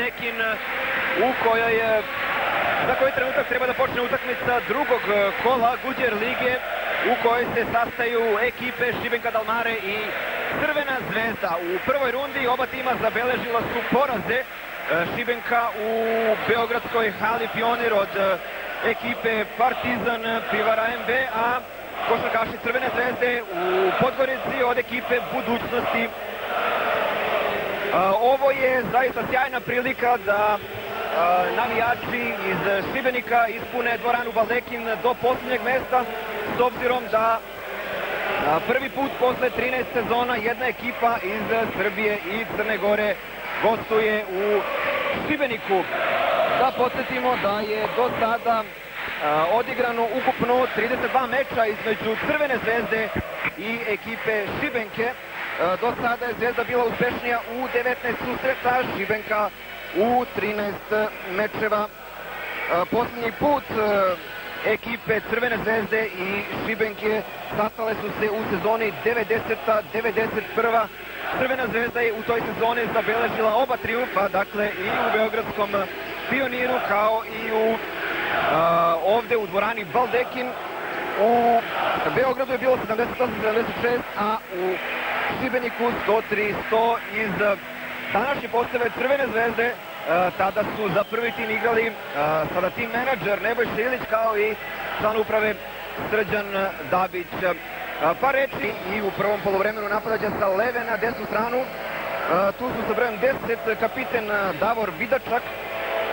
Baldekin u kojoj za koji trenutak treba da počne utakmica drugog kola Goodyear lige u kojoj se sastaju ekipe Šibenka Dalmare i Crvena zvezda. U prvoj rundi oba tima zabeležila su poraze. Šibenka u beogradskoj hali Pionir od ekipe Partizan Pivara MB, a košarkaši Crvene zvezde u Podgorici od ekipe Budućnosti. Ovo je zaista sjajna prilika da navijači iz Šibenika ispune dvoranu Baldekin do posljednjeg mesta, s obzirom da prvi put posle 13 sezona jedna ekipa iz Srbije i Crne Gore gostuje u Šibeniku. Da podsjetimo da je do sada odigrano ukupno 32 meča između Crvene zvezde i ekipe Šibenke. Do sada je Zvezda bila uspešnija u 19 susreta, Šibenka u 13 mečeva. Posljednji put ekipe Crvene zvezde i Šibenke sastale su se u sezoni 90-91. Crvena zvezda je u toj sezoni zabeležila oba triumfa, dakle i u beogradskom Pioniru kao i ovde u dvorani Baldekin. U Beogradu je bilo 78-76, a u Šibeniku 103-100 iz današnje postave Crvene zvezde. Tada su za prvi tim igrali sada tim menadžer Nebojša Ilić kao i član uprave Srđan Dabić. Par reči i u prvom poluvremenu napadaća sa leve na desnu stranu. Tu su sa brojem 10 kapiten Davor Vidačak,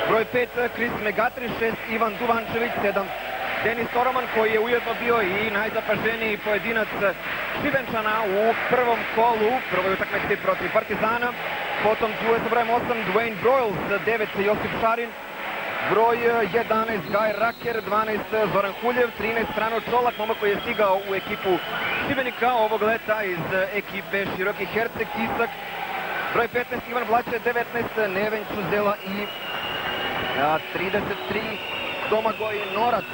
broj 5 Kris Megatri, 6 Ivan Duvančević, 7 Denis Toroman, koji je ujedno bio i najzapaženiji pojedinac Šibenčana u prvom kolu, prvoj utakmici protiv Partizana. Potom tu je sa brojem 8 Dwayne Broyles, 9 Josip Šarin, broj 11 Gaj Raker, 12 Zoran Huljev, 13 Frano Čolak, momak koji je stigao u ekipu Šibenika ovog leta iz ekipe Široki Herceg Tisak, broj 15 Ivan Blače, 19 Neven Čuzela i 33 Domagoj Norac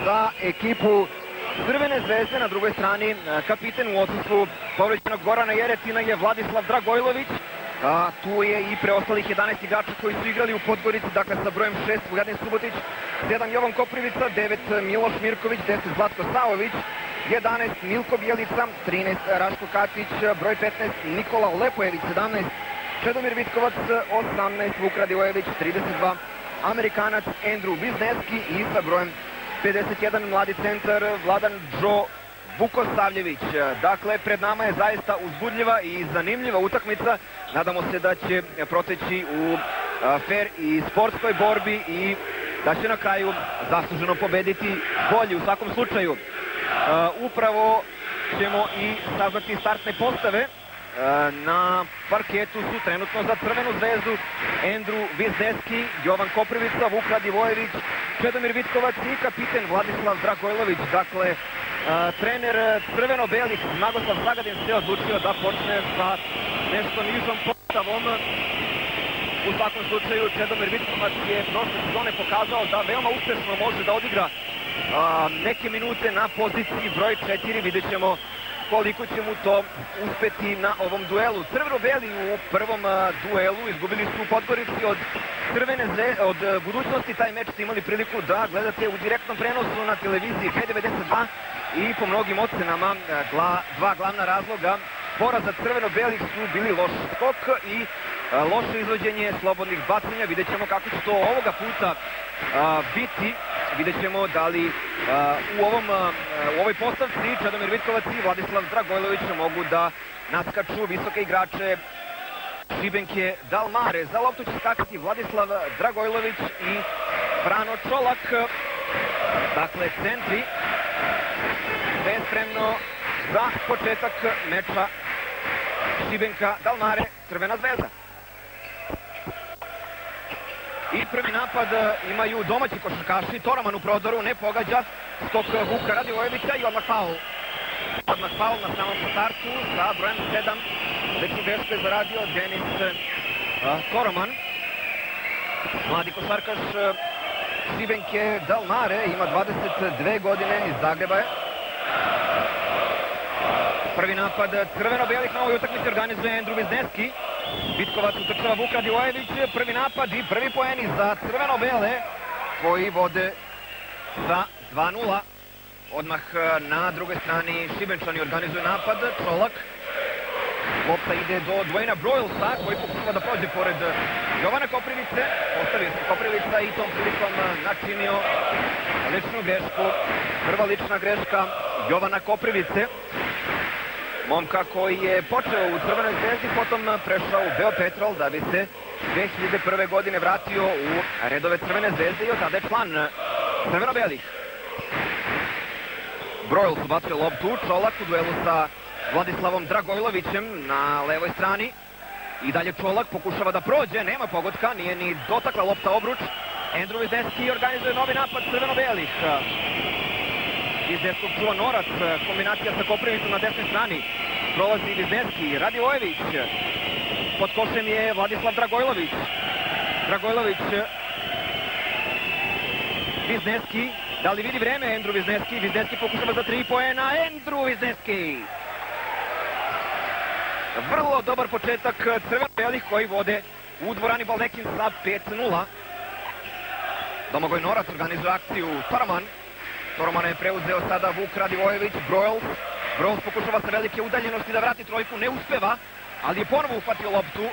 za ekipu Crvene zvezde. Na drugoj strani kapiten u odsustvu povređenog Gorana Jeretina je Vladislav Dragojlović. Tu je i preostalih 11 igrača koji su igrali u Podgorici, dakle sa brojem 6 Vugadin Subotić, 7 Jovan Koprivica, 9 Miloš Mirković, 10 Zlatko Savović, 11 Milko Bjelica, 13 Raško Katić, broj 15 Nikola Lepojević, 17 Čedomir Vitkovac, 18 Vuk Radivojević, 32 Amerikanac Andrew Vizneski i sa brojem 51 mladi centar Vladan Džo Vukosavljević. Dakle, pred nama je zaista uzbudljiva i zanimljiva utakmica. Nadamo se da će proteći u fer i sportskoj borbi i da će na kraju zasluženo pobediti bolji. U svakom slučaju, upravo ćemo i saznati startne postave. Na parketu su trenutno za Crvenu zvezdu Andrew Vizneski, Jovan Koprivica, Vuk Radivojević, Čedomir Vitkovac i kapiten Vladislav Dragojlović. Dakle, trener crveno-belih Magoslav Zagadin se odlučio da počne sa nešto nižom postavom. U svakom slučaju Čedomir Vitkovac je prošle sezone pokazao da veoma uspešno može da odigra neke minute na poziciji broj 4. Vidjet ćemo koliko će mu to uspeti na ovom duelu. Crveno-beli u prvom duelu izgubili su u Podgorici od od Budućnosti. Taj meč ste imali priliku da gledate u direktnom prenosu na televiziji P92 i po mnogim ocenama dva glavna razloga poraza crveno-belih su bili loš skok i loše izvođenje slobodnih bacanja. Vidjet ćemo kako će to ovoga puta biti. Vidjet ćemo da li u ovoj postavci Čedomir Vitkovac i Vladislav Dragojlović mogu da naskaču visoke igrače Šibenke Dalmare. Za loptu će skakati Vladislav Dragojlović i Frano Čolak. Dakle, centri. Sve spremno za početak meča Šibenka Dalmare, Crvena zvezda. I prvi napad imaju domaći košarkaši. Toraman u prozoru, ne pogađa. Skok Vuka Radivojevića i odmah faul. Odmah faul na samom startu sa brojem 7. Večnu grešku je zaradio Denis Toraman. Mladi košarkaš Šibenke Dalmare, ima 22 godine, iz Zagreba je. Prvi napad crveno-belih na ovoj utakmici organizuje Andrew Vizneski. Vitkovac utrčava Vuk Radivojević, prvi napad i prvi poeni za crveno-bele koji vode za 2:0. Odmah na drugoj strani Šibenčani organizuju napad, Čolak. Lopta ide do Dwayna Broylesa koji pokušava da prođe pored Jovana Koprivice. Postavio se Koprivica i tom prilikom načinio ličnu grešku. Prva lična greška Jovana Koprivice. Momka koji je počeo u Crvenoj zvezdi, potom prešao u Beopetrol da bi se 2001. godine vratio u redove Crvene zvezde i od tada je član crveno-belih. Broyles ubacuje loptu, Čolak u duelu sa Vladislavom Dragojlovićem na levoj strani. I dalje Čolak pokušava da prođe, nema pogotka, nije ni dotakla lopta obruč. Andrew Wisniewski organizuje novi napad crveno-belih. Iz deskog čuva Norac, kombinacija sa Koprivicom na desnoj strani. Prolazi Wisniewski, Radivojević. Pod košem je Vladislav Dragojlović. Dragojlović, Wisniewski. Da li vidi vreme Andrew Wisniewski? Wisniewski pokušava za 3 poena. Andrew Wisniewski! Vrlo dobar početak crveno-belih koji vode u dvorani Baldekin sa 5:0. Domagoj Norac organizuje akciju Toroman. Toromana je preuzeo sada Vuk Radivojević, Broyles. Broyles pokušava sa velike udaljenosti da vrati trojku, ne uspeva, ali je ponovo uhvatio loptu.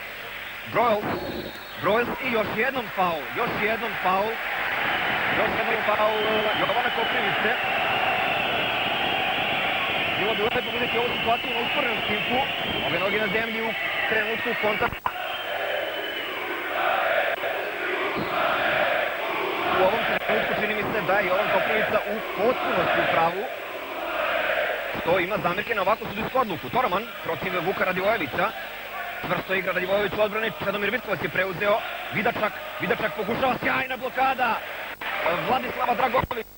Broyles i još jednom faul. Jovana Koprivice. Bilo bi lepo vidjeti ovu situaciju na usporenom snimku. Ove noge na zemlji u trenutku kontakta. U ovom trenutku čini mi se da je Jovan Koprivica u potpunosti u pravu. Što ima zamjerke na ovakvu sudijsku odluku. Toroman protiv Vuka Radivojevića. Čvrsto igra Radivojević u odbrani. Čedomir Vitkovac je preuzeo. Vidačak pokušava, sjajna blokada Vladislava Dragojlovića.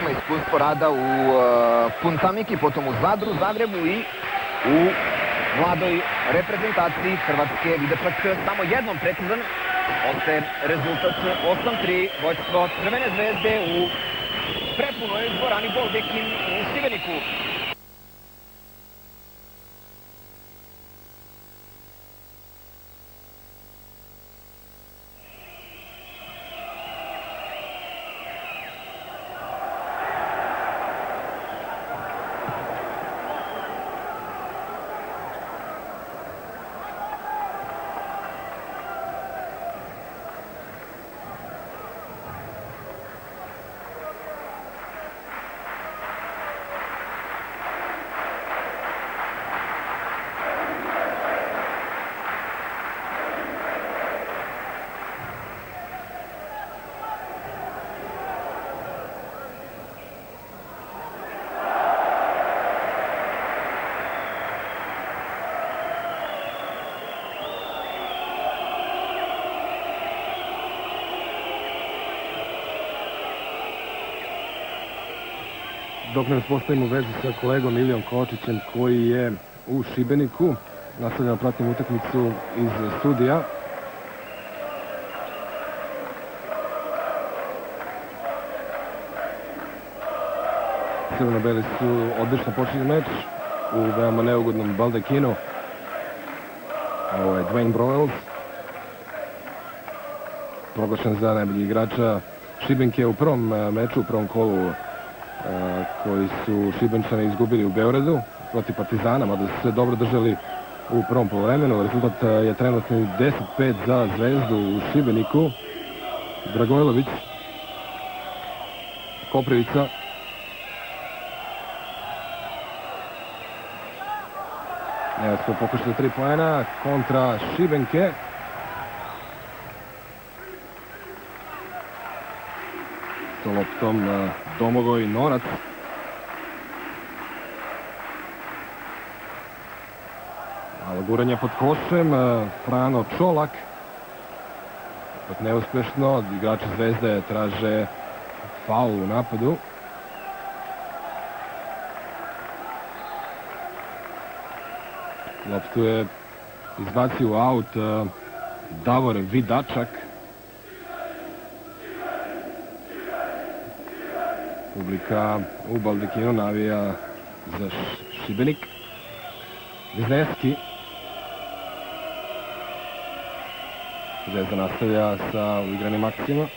Ima iskustvo rada u Puntamiki, potom u Zadru, Zagrebu i u mladoj reprezentaciji Hrvatske. Vidačak samo jednom precizan Ostaje rezultat 8-3, vođstvo Crvene zvezde u prepunoj dvorani Boldekin u Šibeniku. Dok ne uspostavimo vezu sa kolegom Ilijom Kočićem koji je u Šibeniku, nastavljamo pratim utakmicu iz studija. Crveno-beli su odlično počeli meč u veoma neugodnom Baldekinu. Ovo je Dwayne Broyles, proglašen za najbolji igrača Šibenke u prvom meču, u prvom kolu koji su Šibenčani izgubili u Beogradu protiv Partizana, mada su se dobro držali u prvom poluvremenu. Rezultat je trenutni 10-5 za Zvezdu u Šibeniku. Dragojlović, Koprivica, evo smo pokušali 3 poena kontra Šibenke. Sa loptom Domagoj Norac. Malo guranja pod košem, Frano Čolak. Opet neuspešno, igrači Zvezde traže faul u napadu. Loptu je izbacio u aut Davor Vidačak. Publika u Baldekinu navija za Šibenik. Vizneski. Zvezda nastavlja sa uigranim akcijama.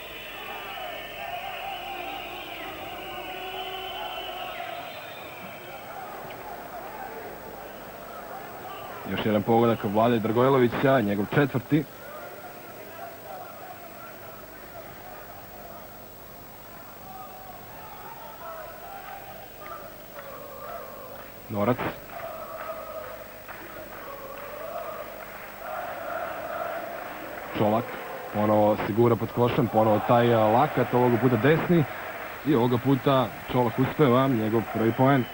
Još jedan pogodak Vlade Dragojlovića, njegov četvrti. Norac. Čolak. Ponovo sigura pod košem, ponovo taj lakat, ovoga puta desni. I ovoga puta Čolak uspeva, njegov prvi poen.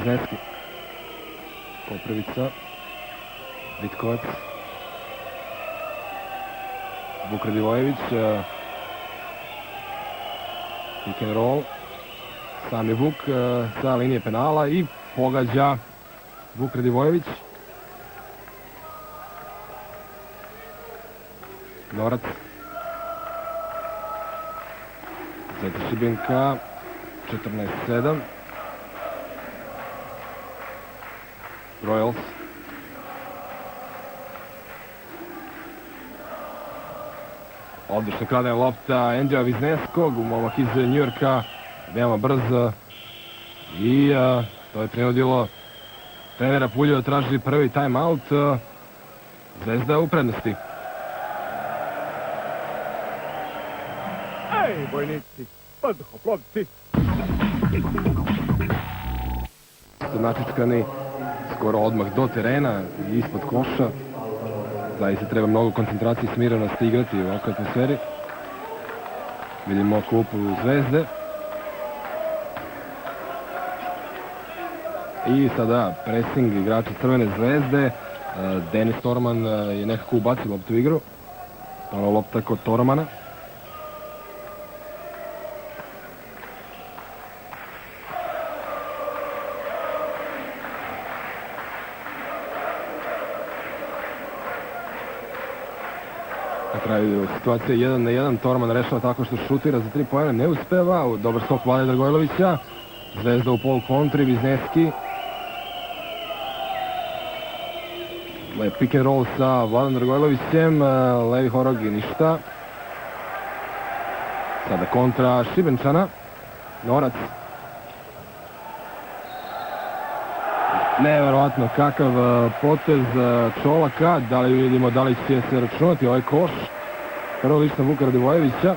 Zneski. Koprivica. Vitkovac. Vuk Radivojević. Pick and roll. Sam je Vuk sa linije penala i pogađa Vuk Radivojević. Norac. Zeta Šibenka. 14-7. Royals. Odlično kradena lopta Andreja Vizneskog, momak iz Njujorka, veoma brz. I to je prinudilo trenera Pulju da traži prvi time-out. Zvezda u prednosti. Ej, vojnici, podhoplovci! Natiskani skoro odmah do terena i ispod koša. Zaista treba mnogo koncentracije i smirenosti igrati u ovakvoj atmosferi. Vidimo klupu Zvezde. I sada pressing igrača Crvene Zvezde. Denis Torman je nekako ubacio loptu u igru. Ono lopta kod Tormana. Na kraju situacija 1-1, Torman rešava tako što šutira za 3 poena, ne uspeva, dobar skok Vlade Dragojlovića, Zvezda u polu kontri, Vizneski. Pick and roll sa Vladom Dragojlovićem, levi horog i ništa. Sada kontra Šibenčana, Norac. Neverovatno kakav potez Čolaka, da li vidimo da li će se računati ovaj koš. Prvo lično Vuka Radivojevića.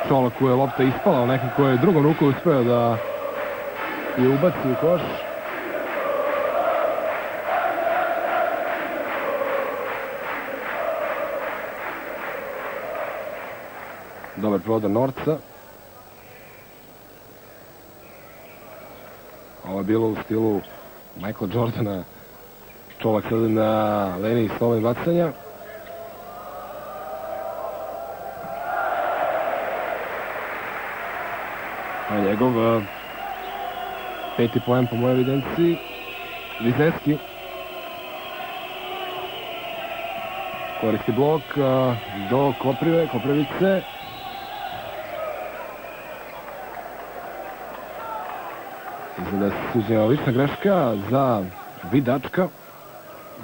Čolaku je lopta ispala, ali nekako je drugom ruku uspeo da je ubaci u koš. Dobar prodor Norca. Ovo je bilo u stilu Michael Jordana. Čolak sada na liniji slobodnih bacanja. A njegov 5. poen po mojoj evidenciji. Vizneski. Koristi blok do Koprivice. Izgleda se suđena lična greška za Vidačka,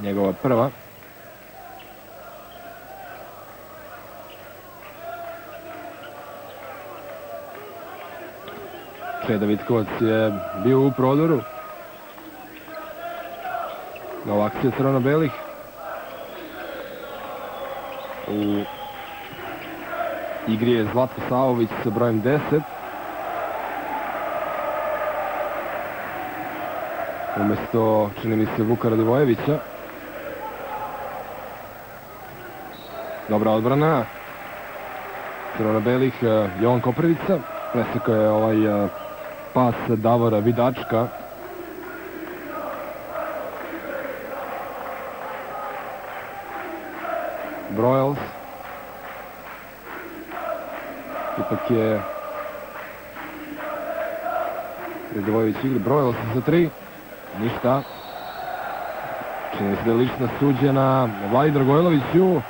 njegova prva. Čeda Vitkovac je bio u prodoru. Nova akcija crveno-belih. U igri je Zlatko Savović sa brojem 10. Umesto, čini mi se, Vuka Radivojevića. Dobra odbrana. Crveno-belih, Jovan Koprivica. Presekao je ovaj pas Davora Vidačka. Broyles. Ipak je Radivojević igra. Broyles za 3. Ništa. Čini se da je lična suđena Vladi Dragojloviću.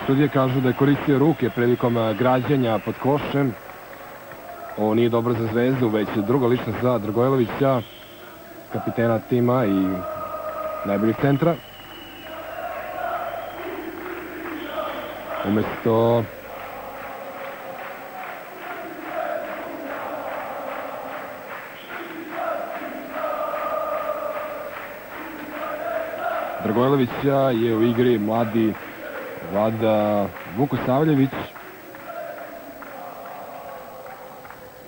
Sudije kažu da je koristio ruke prilikom građenja pod košem. Ovo nije dobro za Zvezdu, već druga lična za Dragojlovića, kapitena tima i najboljeg centra. Umesto Dragojlovića je u igri mladi Vlada Vukosavljević.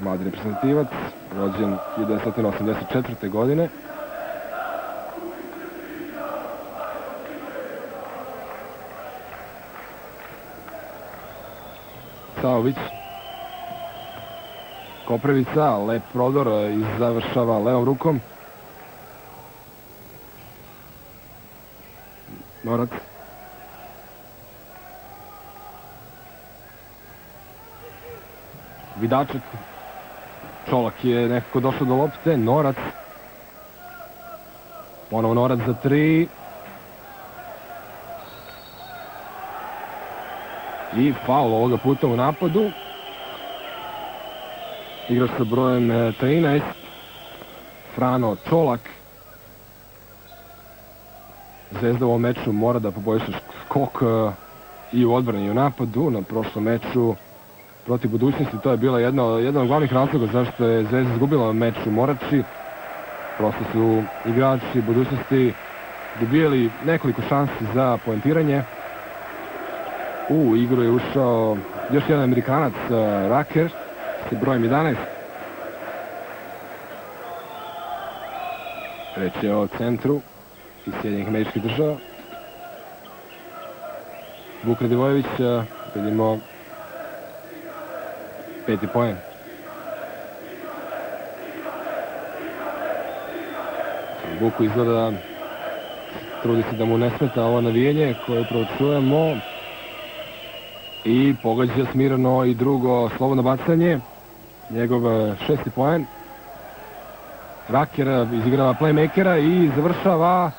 Mladi reprezentativac, rođen 1984. godine. Savović. Koprivica, lep prodor i završava levom rukom. Norac. Vidaček. Čolak je nekako došao do lopte. Norac. Ponovo Norac za 3. I faul ovoga puta u napadu. Igrač sa brojem 13. Frano Čolak. Zvezda u ovom meču mora da poboljša skok i u odbrani i u napadu. Na prošlom meču protiv Budućnosti to je bila jedan od glavnih razloga zašto je Zvezda izgubila meč u Morači. Prosto su igrači Budućnosti dobijali nekoliko šansi za poentiranje. U igru je ušao još jedan Amerikanac, Raker, sa brojem 11. Reč je o centru iz Sjedinjenih Američkih Država. Vuk Radivojević, vidimo 5. poen. Vuku izgleda trudi se da mu ne smeta ovo navijenje koje upravo čujemo. I pogađa smirano i drugo slobodno bacanje. Njegov 6. poen. Raker izigrava playmakera i završava,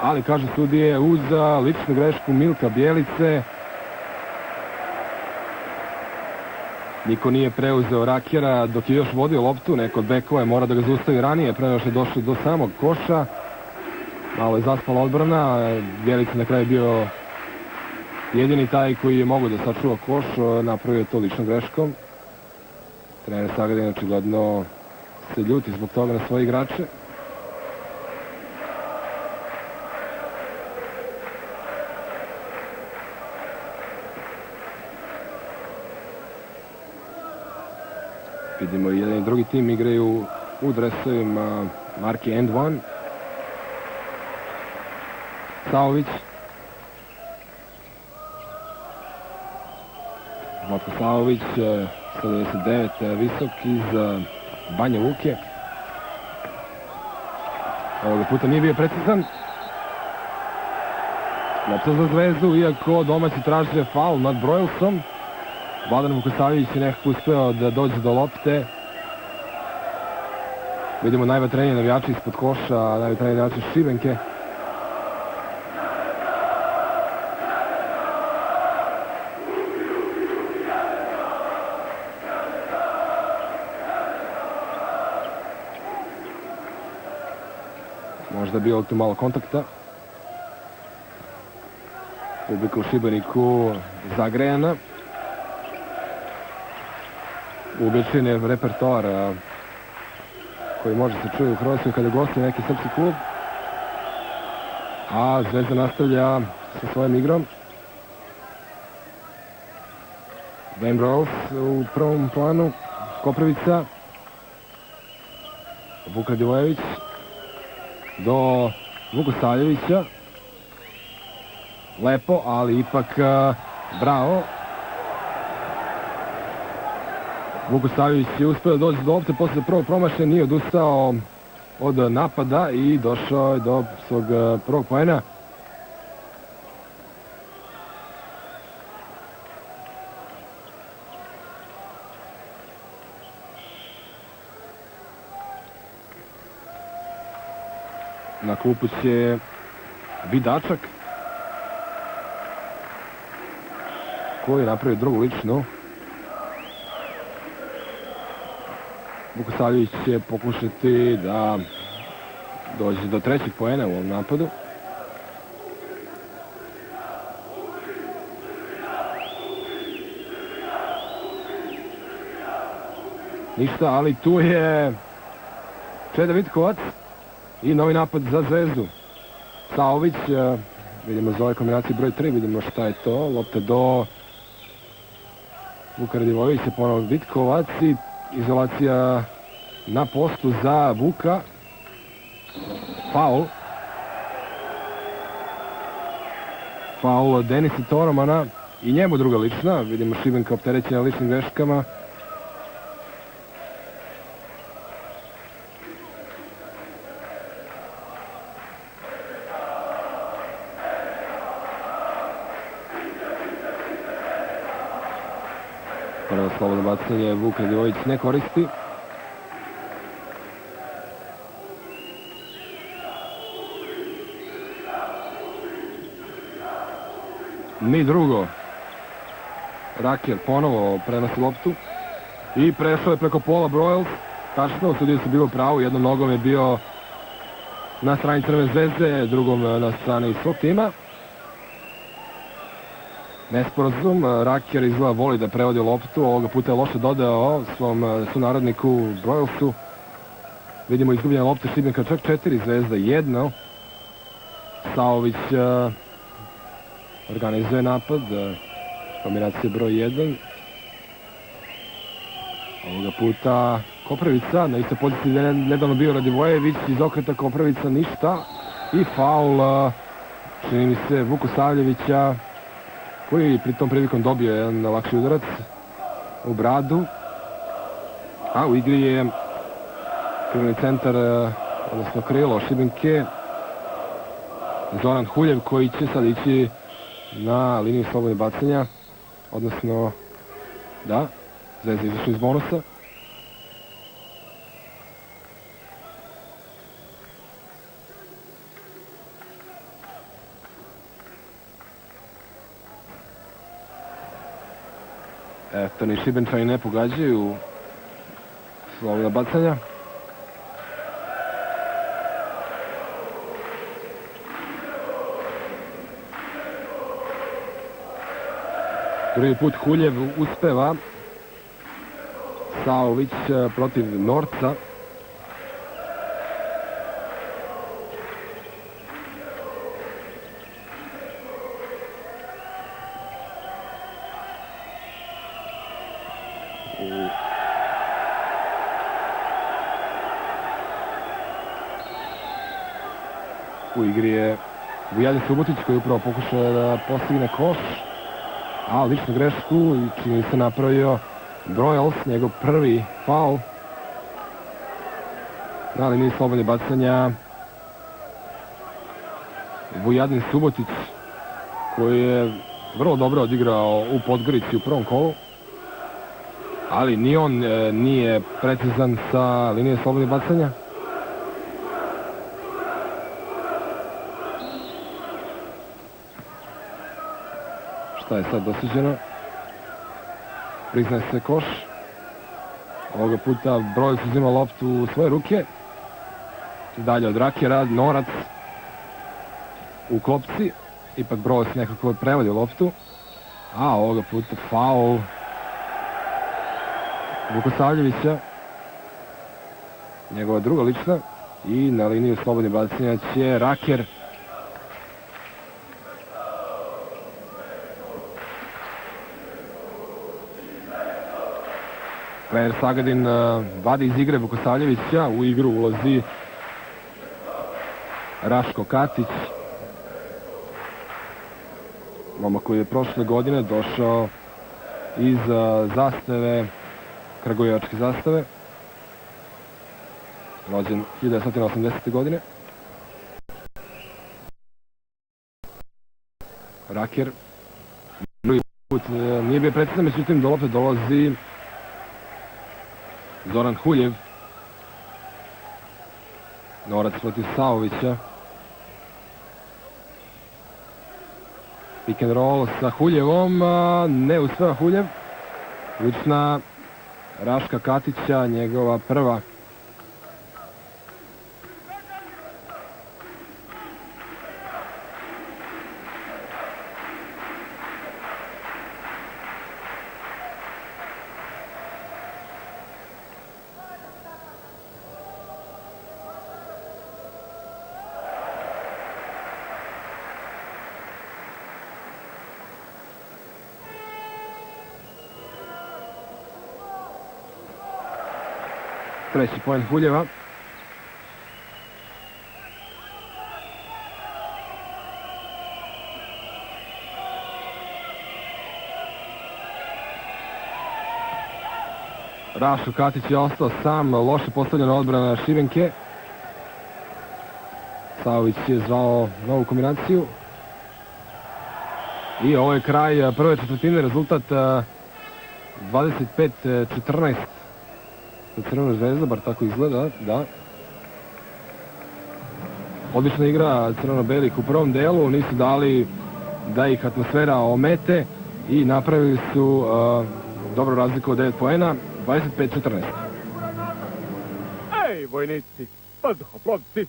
ali kaže sudije uz ličnu grešku Milka Bjelice. Niko nije preuzeo Rakjera dok je još vodio loptu, neko od bekova je mora da ga zaustavi ranije, pre nego što je došlo do samog koša. Malo je zaspala odbrana, Bjelica na kraju bio jedini taj koji je mogao da sačuva koš, napravio je to ličnom greškom. Trener Sagadin očigledno se ljuti zbog toga na svoje igrače. Vidimo i jedan i drugi tim igraju u dresovima marke End One. Saović. Matko Saović, 199, visok iz Banja Luke. Ovoga puta nije bio precizan. Lopta za Zvezdu, iako domaći traže faul nad Broilsom. Vladan Vukosavljević je nekako uspeo da dođe do lopte. Vidimo najvatrenije navijači ispod koša, najvatrenije navijači Šibenke. Možda je bilo tu malo kontakta. Publika u Šibeniku zagrejana. Uobičajen je repertoar koji može se čuje u Hrvatskoj kada gosti neki srpski klub. A Zvezda nastavlja sa svojim igrom. Wayne Broyles u prvom planu. Koprivica. Vuk Radivojević do Vukosavljevića. Lepo, ali ipak bravo. Vukosavljević je uspio da dođe do lopte posle prvog promašaja, nije odustao od napada i došao je do svog prvog poena. Na klupu će Vidačak, koji je napravio drugu ličnu. Vukosavljević će pokušati da dođe do trećeg poena u ovom napadu. Ništa, ali tu je Čeda Vitkovac i novi napad za Zvezdu. Saović, vidimo za ove kombinacije broj 3, vidimo šta je to. Lopta do Vuka Radivojevića, ponovno Vitkovac i izolacija na postu za Vuka. Faul. Faul Denisa Toromana i njemu druga lična. Vidimo Šibenka opterećena ličnim greškama. Prvo slobodno bacanje Vuk Radivojević ne koristi. Ni drugo. Rakjer ponovo prenosi loptu i prešao je preko pola Broyles. Tačno, sudije su bilo pravo, jednom nogom je bio na strani Crvene Zvezde, drugom na strani svog tima. Nesporazum, Rakjer izgleda voli da prevodi loptu, ovoga puta je loše dodao svom sunarodniku Broylesu. Vidimo izgubljena lopta Šibenka, čak 4, Zvezda 1. Saović organizuje napad, kombinacija broj 1. Ovoga puta Koprivica, na istoj poziciji gdje je nedavno bio Radivojević, iz okreta Koprivica ništa. I faul, čini mi se, Vukosavljevića, koji pri tom prilikom dobio jedan lakši udarac u bradu. A u igri je krivni centar, odnosno krilo Šibenke, Zoran Huljev, koji će sad ići na liniju slobodne bacanja, odnosno, da, Zvezda izašla iz bonusa. Eto, ni Šibenčani ne pogađaju slobodna bacanja. Prvi put Huljev uspeva. Saović protiv Norca. U igri je Vujanin Subotić koji upravo pokušao da postigne koš, a ličnu grešku i čini se napravio Broyles, njegov prvi faul na liniji slobodnih bacanja. Vujanin Subotić koji je vrlo dobro odigrao u Podgorici u prvom kolu, ali ni on nije precizan sa linije slobodnih bacanja. Šta je sad dosuđeno? Priznaje se koš. Ovoga puta Broyles uzima loptu u svoje ruke. Dalje od Rakera, Norac u klopci. Ipak Broyles nekako prevodi loptu. A ovoga puta faul Vukosavljevića. Njegova druga lična. I na liniju slobodnih bacanja će Raker. Trener Sagadin vadi iz igre Vukosavljevića, u igru ulazi Raško Katić. Momak koji je prošle godine došao iz zastave, kragujevačke zastave. Rođen 1980. godine. Raker drugi put nije bio predstavljen, međutim do lopte dolazi Zoran Huljev. Norac protiv Saovića. Pick and roll sa Huljevom. Ne uspeva Huljev. Lična Raška Katića, njegova prva. Treći poen Huljeva. Rašo Katić je ostao sam, loše postavljena odbrana Šibenke. Saović je zvao novu kombinaciju. I ovo je kraj prve četvrtine, rezultat 25-14. Crvena zvezda, bar tako izgleda, da. Odlična igra crveno-belih u prvom delu, nisu dali da ih atmosfera omete i napravili su dobru razliku od 9 poena, 25-14. Ej, vojnici, vazduhoplovci!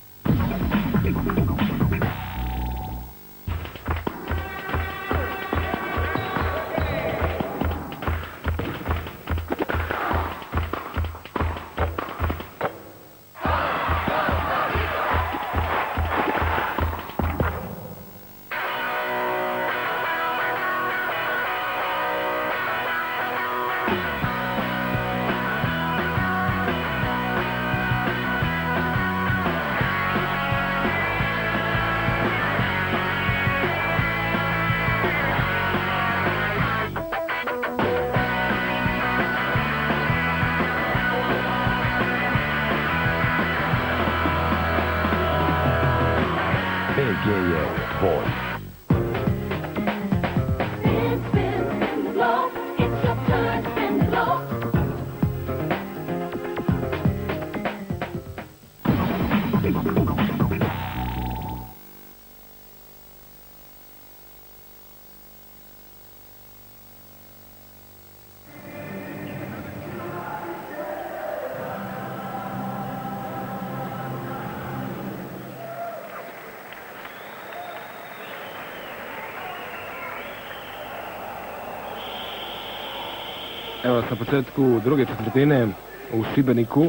Evo na početku druge četvrtine u Šibeniku.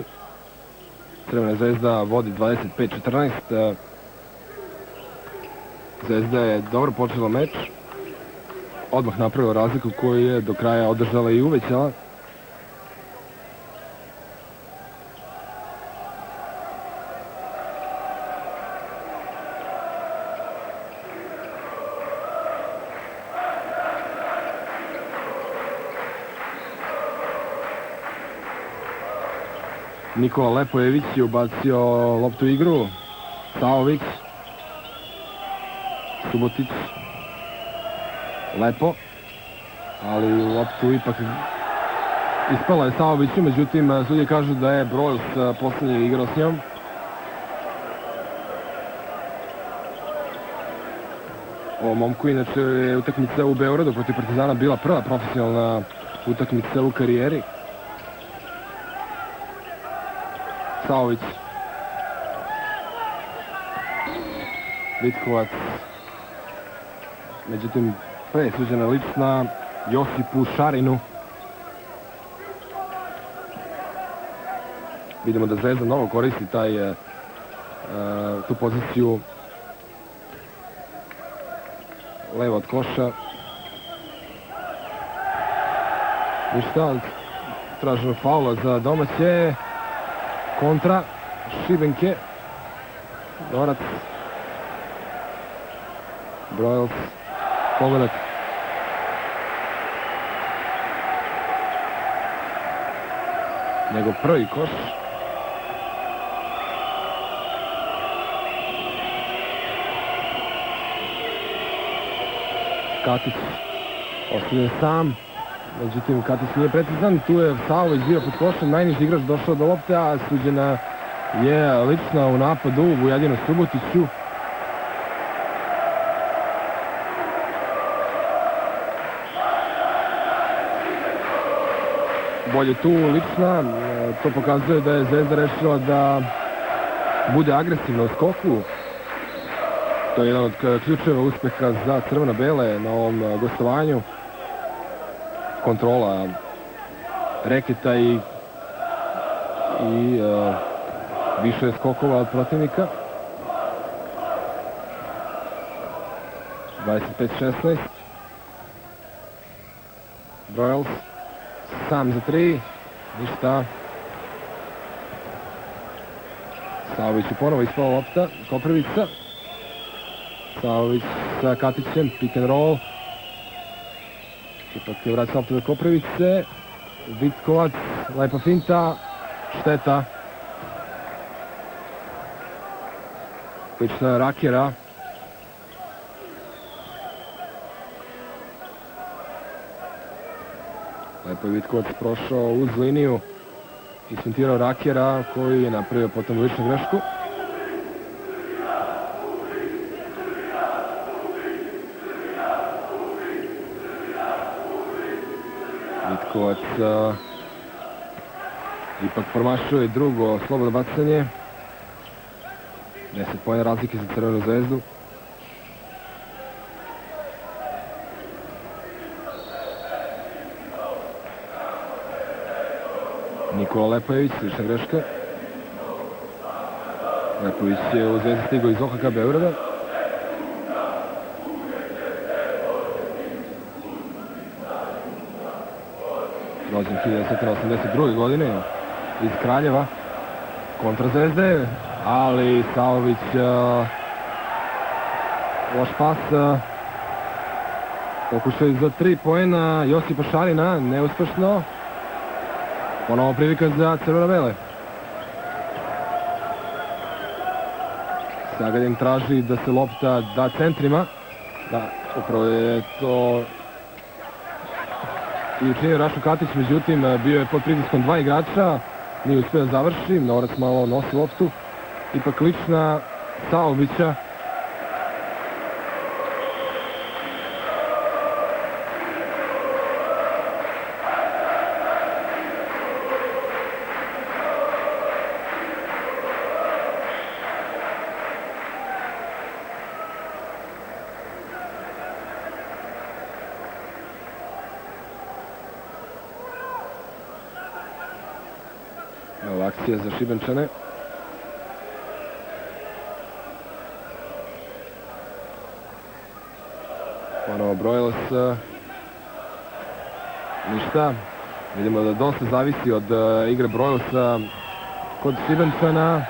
Crvena Zvezda vodi 25-14. Zvezda je dobro počela meč. Odmah napravila razliku koju je do kraja održala i uvećala. Nikola Lepojević je ubacio loptu u igru. Saović. Subotić. Lepo. Ali loptu ipak ispala je Saoviću, međutim sudije kažu da je Broyles posljednji igrao s njom. O momku inače je utakmica u Beogradu protiv Partizana bila prva profesionalna utakmica u karijeri. Saović. Vitkovac. Međutim, presuđena lična Josipu Šarinu. Vidimo da Zvezda novo koristi tu poziciju levo od koša. Ništa, traženo faula za domaće. Kontra Šibenke. Dorac. Broyles. Pogodak. Njegov prvi koš. Katić ostavljen sam. Međutim, Katić nije precizan. Tu je Saović bio pod košem. Najniži igrač došao do lopte, a suđena je lična u napadu Vujadinu Subotiću. Bolje tu lična. To pokazuje da je Zvezda rešila da bude agresivna u skoku. To je jedan od ključeva uspeha za crveno-bele na ovom gostovanju. Kontrola reketa i više skokova od protivnika. 25-16. Broyles sam za 3. Ništa. Saović je ponovo ispala lopta. Koprivica. Saović sa Katićem. Pick and roll. Ipak je vraća lopta do Koprivice. Vitkovac. Lepa finta. Šteta. Lična Rakera. Lepo je Vitkovac prošao uz liniju i sentirao Rakera koji je napravio potom ličnu grešku. Vitkovac ipak promašuje drugo slobodno bacanje. 10 poena razlike za Crvenu Zvezdu. Nikola Lepojević, slična greška. Lepojević je u Zvezdi stigao iz OHK Beograda. Rođen 1982. godine iz Kraljeva. Kontra Zvezde, ali Saović loš pas. Pokušaj za 3 poena Josipa Šarina, neuspešno. Ponovo prilika za crveno-bele. Sagadin traži da se lopta da centrima. Da, upravo je to i učinio Rašo Katić, međutim bio je pod pritiskom 2 igrača. Nije uspio da završi, Norac malo nosi loptu. Ipak lična Saovića. Evo akcija za Šibenčane. Ponovo Broyles. Ništa. Vidimo da dosta zavisi od igre Broylesa kod Šibenčana.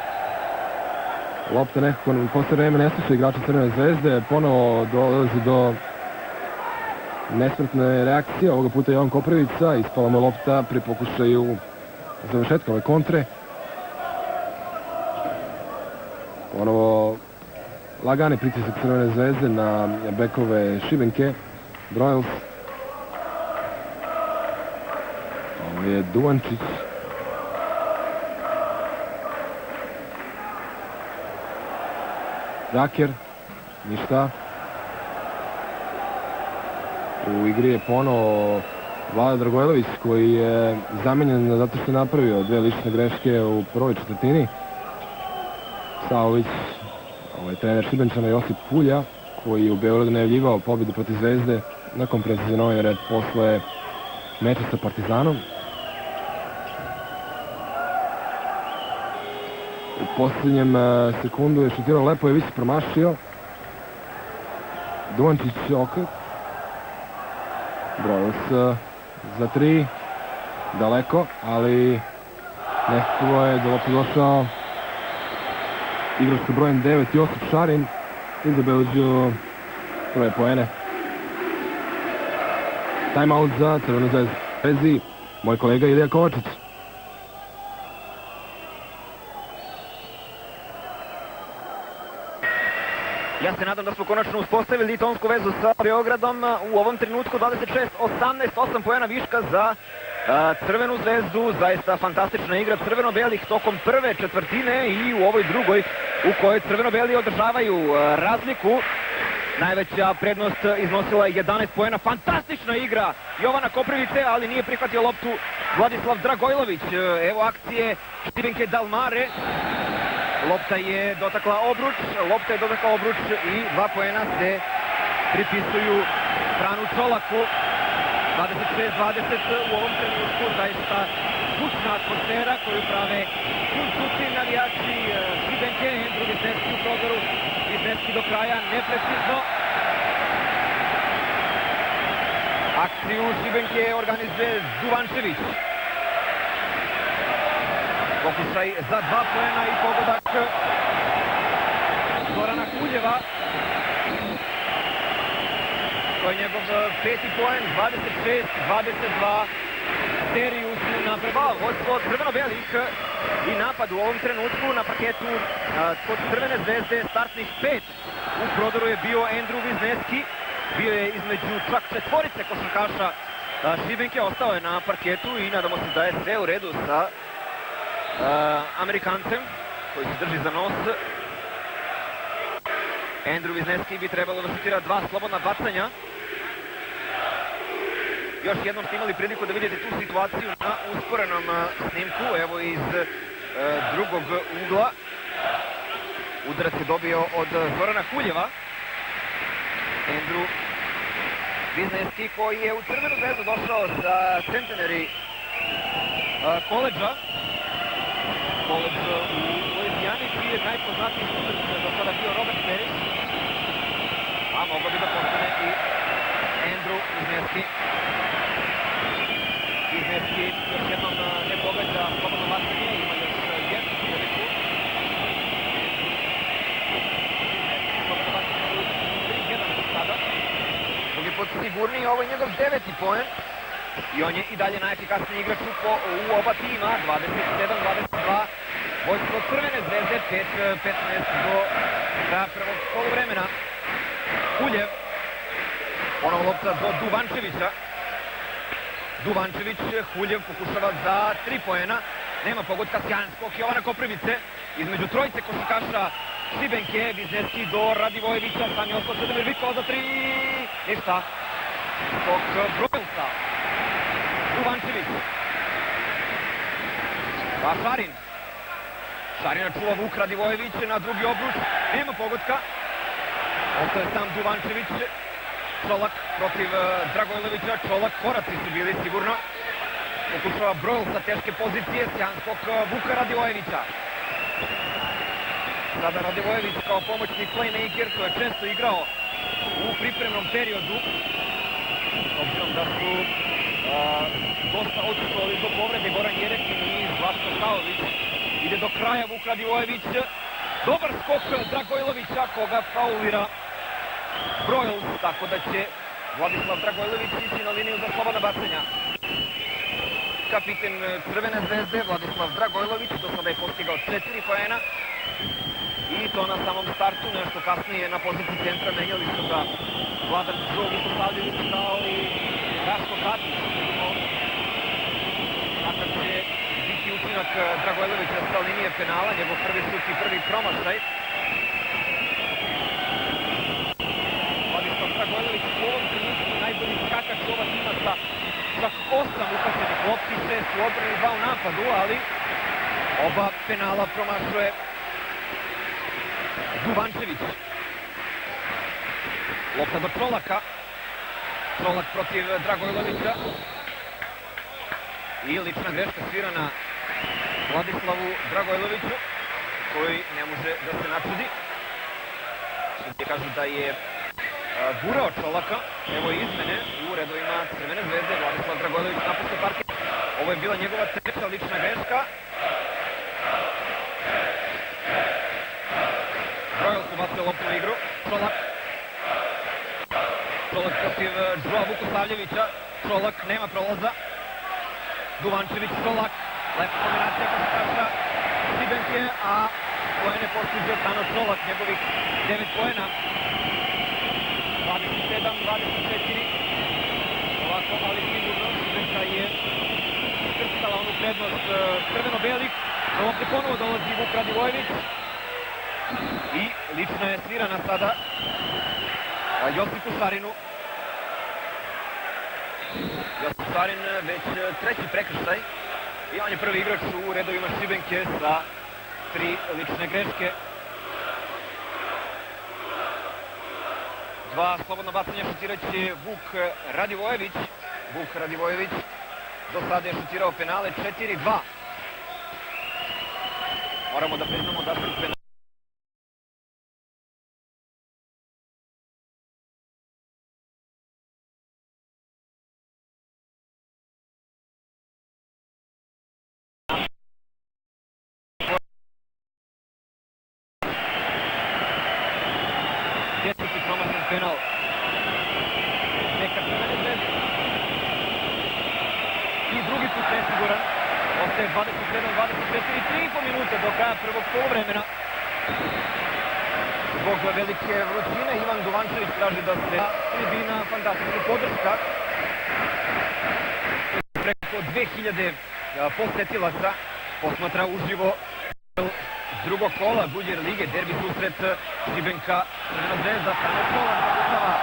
Lopta nekako posle vreme ne sluša igrača Crvene zvezde. Ponovo dolazi do nesmrtne reakcije. Ovoga puta Jovan Koprivica. Ispala mu lopta pri pokušaju završetka ove kontre. Ponovo lagani pritisak Crvene zvezde na bekove Šibenke. Broyles. Ovo je Duvančić. Raker. Ništa. U igri je ponovo Vlada Dragojlović koji je zamenjen zato što je napravio dve lične greške u prvoj četvrtini. Savović, ovo je trener Šibenčana Josip Pulja koji je u Beogradu najavljivao pobjedu protiv Zvezde na konferenciji za novinare posle meča sa Partizanom. U posljednjem sekundu je šutirao lepo, je više promašio. Duvančić okret. Broyles za 3. Daleko, ali nekako je do lopte došao igrač sa brojem 9 Josip Šarin i zabeležio prve poene. Timeout za Crvenu zvezdu. Vezi moj kolega Ilija Kovačić. Ja se nadam da smo konačno uspostavili tonsku vezu sa Beogradom. U ovom trenutku 26-18, 8 poena viška za Crvenu zvezdu. Zaista fantastična igra crveno-belih tokom prve četvrtine i u ovoj drugoj u kojoj crveno-beli održavaju razliku. Najveća prednost iznosila je 11 poena. Fantastična igra Jovana Koprivice, ali nije prihvatio loptu Vladislav Dragojlović. Evo akcije Šibenke Dalmare. Lopta je dotakla obruč i 2 poena se pripisuju Franu Čolaku. 26-20 u ovom trenutku, zaista zvučna atmosfera koju prave Kuncuti navijači Šibenke. Andrew Wisniewski u prozoru, Wisniewski do kraja, neprecizno. Akciju Šibenke organizuje Duvančević. Pokušaj za 2 poena i pogodak Zorana Kuljeva. To je njegov 5. poen, 26-22. Seriju su napravila vodstvo crveno-belih i napad u ovom trenutku na paketu kod Crvene zvezde. Startnih 5 u prodoru je bio Andrew Wisniewski. Bio je između čak 4 košarkaša Šibenke, ostao je na parketu i nadamo se da je sve u redu sa Amerikancem koji se drži za nos. Andrew Wisniewski bi trebalo da šutira 2 slobodna bacanja. Još jednom ste imali priliku da vidite tu situaciju na usporenom snimku, evo iz drugog ugla. Udarac je dobio od Zorana Kuljeva. Andrew Wisniewski koji je u Crvenu zvezdu došao sa Centenary koledža. Koleđ u Louisijani, čiji je najpoznatiji šuter do sada bio Robert Parrish, a mogao bi da postane i Andrew Wisniewski. Wisniewski još jednom ne pogađa slobodno bacanje, ima još jednu priliku. Wisniewski slobodno bacanje u 3-1 sada. Drugi put sigurniji, ovo je njegov 9. poen. I on je i dalje najefikasniji igrač u oba tima, 27-22. Vojstvo Crvene zvezde, 5-15 do kraja prvog poluvremena. Kuljev, ponovo lopta do Duvančevića. Duvančević, Kuljev pokušava za 3 poena. Nema pogodka, sjajan skok Jovana Koprivice. Između trojice košarkaša Šibenke, Wisniewski do Radivojevića, sam je ostao Sedemir Vikova za 3. Ništa. Skok Broylesa. Duvančević. Pa Šarin. Šarina čuva Vuk Radivojević na drugi obruč. Nema pogotka. Ostaje sam Duvančević. Čolak protiv Dragojlovića. Čolak, koraci su bili sigurno. Pokušava Brojl sa teške pozicije, sjajan skok Vuka Radivojevića. Sada Radivojević kao pomoćni playmaker, to je često igrao u pripremnom periodu. Obzirom da su dosta odsutovali do povrede Goran Jeretin i Zlatko Saović. Ide do kraja Vuk Radivojević. Dobar skok Dragojlovića koga faulira Brojl, tako da će Vladislav Dragojlović ići na liniju za slobodna bacanja. Kapiten Crvene zvezde Vladislav Dragojlović do sada je postigao 4 poena. I to na samom startu, nešto kasnije na poziciji centra menjali su ga Vladan Vukosavljević kao i Raško Katić. Kakav će biti učinak Dragojlovića sa linije penala, njegov prvi šut i prvi promašaj. Vladislav Dragojlović u ovom trenutku najbolji skakač ova tima sa čak 8 ukačenih lopti, 6 u odbrani, 2 u napadu, ali oba penala promašuje Duvančević. Lopta do Čolaka. Čolak protiv Dragojlovića. I lična greška svirana Vladislavu Dragojloviću, koji ne može da se načudi. Sudije kažu da je gurao Čolaka. Evo izmene u redovima Crvene zvezde. Vladislav Dragojlović napušta parket. Ovo je bila njegova treća lična greška. Brojl ubacio loptu u igru. Čolak. Čolak protiv Joa Vukosavljevića. Čolak nema prolaza. Duvančević, Čolak. Lepa kombinacija košarkaša Šibenke, a poene postiže Tano Čolak, njegovih 9 poena. 27-24. Ovako, ali sigurno Šibenka je iskrcala onu prednost crveno-belih. Do lopte ponovo dolazi Vuk Radivojević. I lična je svirana sada Josipu Šarinu. Josip Šarin već treći prekršaj i on je prvi igrač u redovima Šibenke sa 3 lične greške. 2 slobodno bacanja šutiraće Vuk Radivojević. Vuk Radivojević do sada je šutirao penale 4-2. Moramo da priznamo da su penale promašen penal. Neka Crvene zvezde. I drugi put nesiguran. Ostaje 27-24 i 3,5 minuta do kraja prvog poluvremena. Zbog velike vrućine Ivan Duvančević traži da se tribina fantastična podrška. Preko 2000 posetilaca posmatra uživo drugog kola Budjer lige, derbi susret Šibenka Crvena zvezda. Tano Čolak zakucava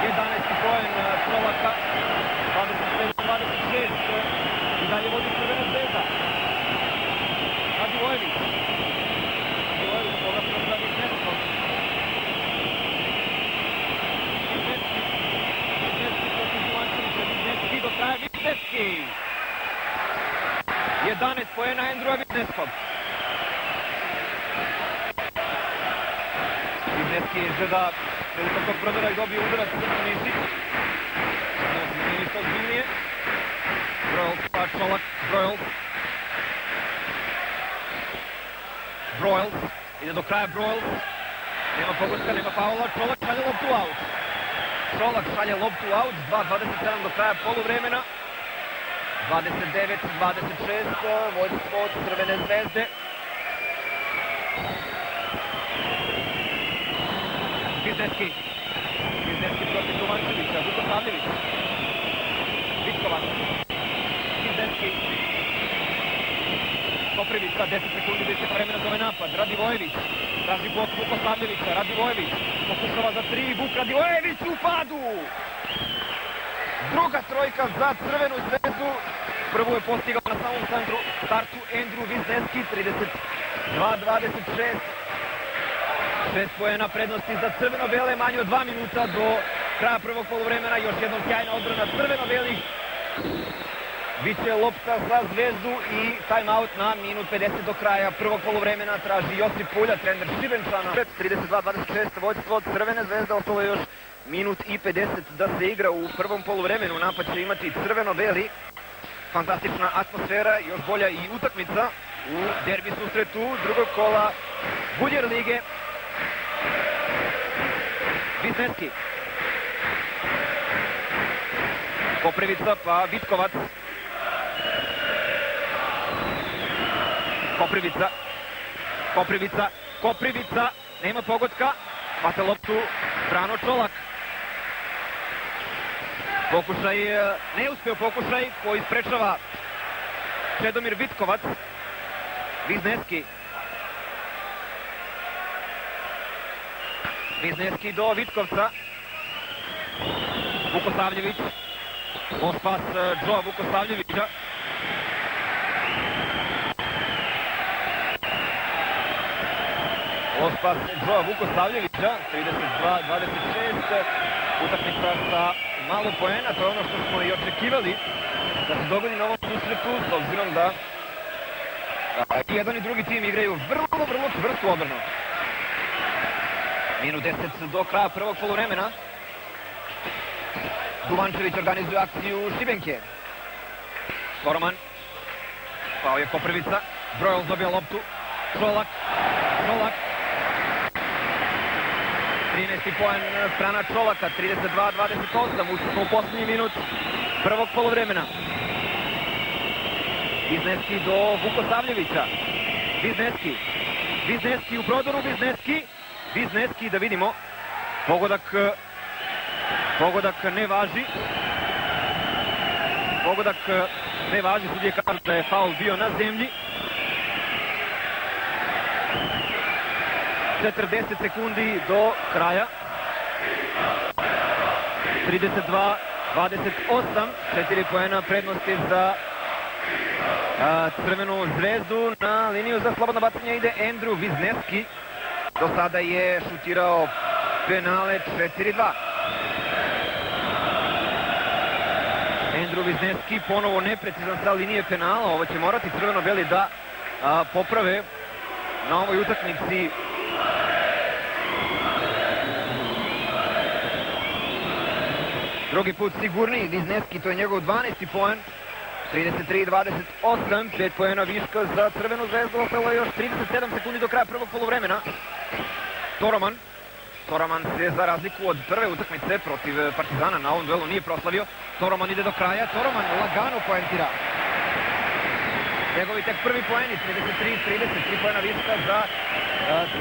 11. poen Čolaka, 27-26 i dalje vodi Crvena zvezda. Radivojević povratno za Vizneskog. Vizneski protiv Duvančevića, Vizneski do kraja, Vizneski! 11 poena Andrewa Vizneskog. Vizneski izgleda prilikom tog prodora i dobio udarac Srpko Nisić. Ništa ozbiljnije. Brojl pa Čolak, Brojl. Brojl, ide do kraja Brojl. Nema pogotka, nema faula, Čolak šalje loptu out. Čolak šalje loptu out, 2:27 do kraja poluvremena. 29-26, vođstvo od Crvene zvezde. Vizneski. Vizneski protiv Duvančevića, Vukosavljević. Vitkovac. Vizneski. Koprivica, 10 sekundi da se vremena za ovaj napad. Radivojević. Traži blok Vukosavljevića. Radivojević. Pokušava za 3. Vuk Radivojević u padu. Druga trojka za Crvenu zvezdu. Prvu je postigao na samom startu Andrew Vizneski, 32-26. 6 poena prednosti za crveno-bele, manje od 2 minuta do kraja prvog poluvremena. Još jednom sjajna odbrana crveno-belih Biće lopta za Zvezdu i timeout na minut 50 do kraja prvog poluvremena. Traži Josip Pulja, trener Šibenčana. 32-26 vođstvo od Crvene Zvezde. Ostalo je još minut i 50 da se igra u prvom poluvremenu. Napad će imati crveno-beli. Fantastična atmosfera, još bolja i utakmica u derbi susretu drugog kola Budjer lige. Wisniewski. Koprivica pa Vitkovac. Koprivica, nema pogotka, hvata loptu Brano Čolak. Neuspeo pokušaj koji sprečava Čedomir Vitkovac. Wisniewski do Vitkovca. Vukosavljević. Ospas Joa Vukosavljevića. Ospas Joa Vukosavljevića, 32-26, utakmica sa malo poena, to je ono što smo i očekivali da se dogodi na ovom susretu, s obzirom da i jedan i drugi tim igraju vrlo čvrstu obranu. Minut 10 do kraja prvog poluvremena. Duvančević organizuje akciju Šibenke. Toroman. Pao je Koprivica. Brojl dobija loptu. Čolak. 13. poen strana Čolaka. 32-28. Ušli smo u posljednji minut prvog poluvremena. Wisniewski do Vukosavljevića. Wisniewski u prodoru. Wisniewski, da vidimo. Pogodak ne važi. Sudije kažu da je faul bio na zemlji. 40 sekundi do kraja. 32-28. 4 poena prednosti za Crvenu Zvezdu. Na liniju za slobodno bacanje ide Andrew Wisniewski. Do sada je šutirao penale 4-2. Andrew Wisniewski ponovo neprecizan sa linije penala. Ovo će morati crveno-beli da poprave na ovoj utakmici. Drugi put sigurniji Wisniewski, to je njegov 12. poen. 33-28, 5 poena viška za Crvenu Zvezdu. Ostalo je još 37 sekundi do kraja prvog poluvremena. Toroman se za razliku od prve utakmice protiv Partizana na ovom duelu nije proslavio. Toroman ide do kraja, Toroman lagano poentira. Njegovi tek prvi poeni, 33-33 poena viška za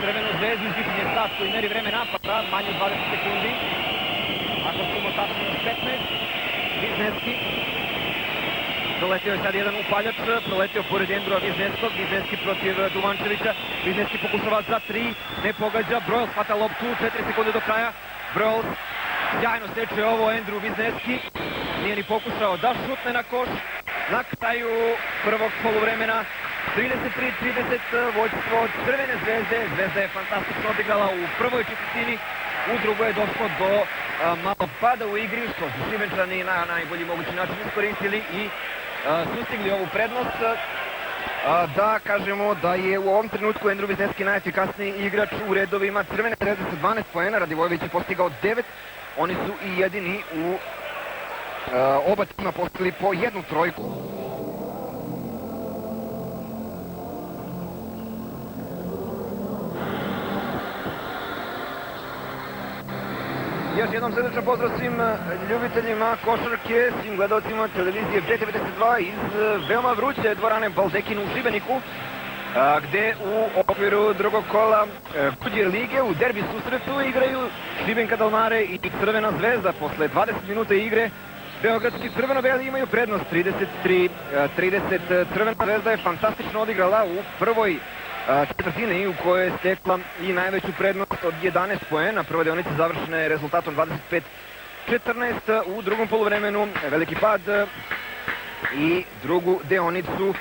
Crvenu Zvezdu. Izvišen je sat koji meri vreme napada, manje 20 sekundi. Ako smo tačno 15, Wisniewski. Doletio je sad jedan upaljač, proletio pored Andrewa Wisniewski protiv Duvančevića. Wisniewski pokušava za 3, ne pogađa, Brojl hvata loptu, 4 sekunde do kraja. Brojl sjajno seče ovo, Andrew Wisniewski nije ni pokušao da šutne na koš. Na kraju prvog poluvremena 33-30 vođstvo od Crvene Zvezde. Zvezda je fantastično odigrala u prvoj četvrtini, u drugoj je došlo do malo pada u igri, što su Šibenčani na najbolji mogući način iskoristili i sustigli ovu prednost. Da kažemo da je u ovom trenutku Andrew Wisniewski najefikasniji igrač u redovima Crvene Zvezde sa 12 poena. Radivojević je postigao 9. Oni su i jedini u oba tima postigli po jednu trojku. Još jednom srdačan pozdrav svim ljubiteljima košarke, svim gledalcima televizije B92 iz veoma vruće dvorane Baldekin u Šibeniku, gde u okviru drugog kola Budjer lige u derbi susretu igraju Šibenka Dalmare i Crvena Zvezda. Posle 20 minuta igre beogradski crveno-beli imaju prednost 33-30. Crvena Zvezda je fantastično odigrala u prvoj četvrtini u kojoj je stekla i najveću prednost od 11 poena. Prva deonica završena je rezultatom 25-14. U drugom poluvremenu veliki pad i drugu deonicu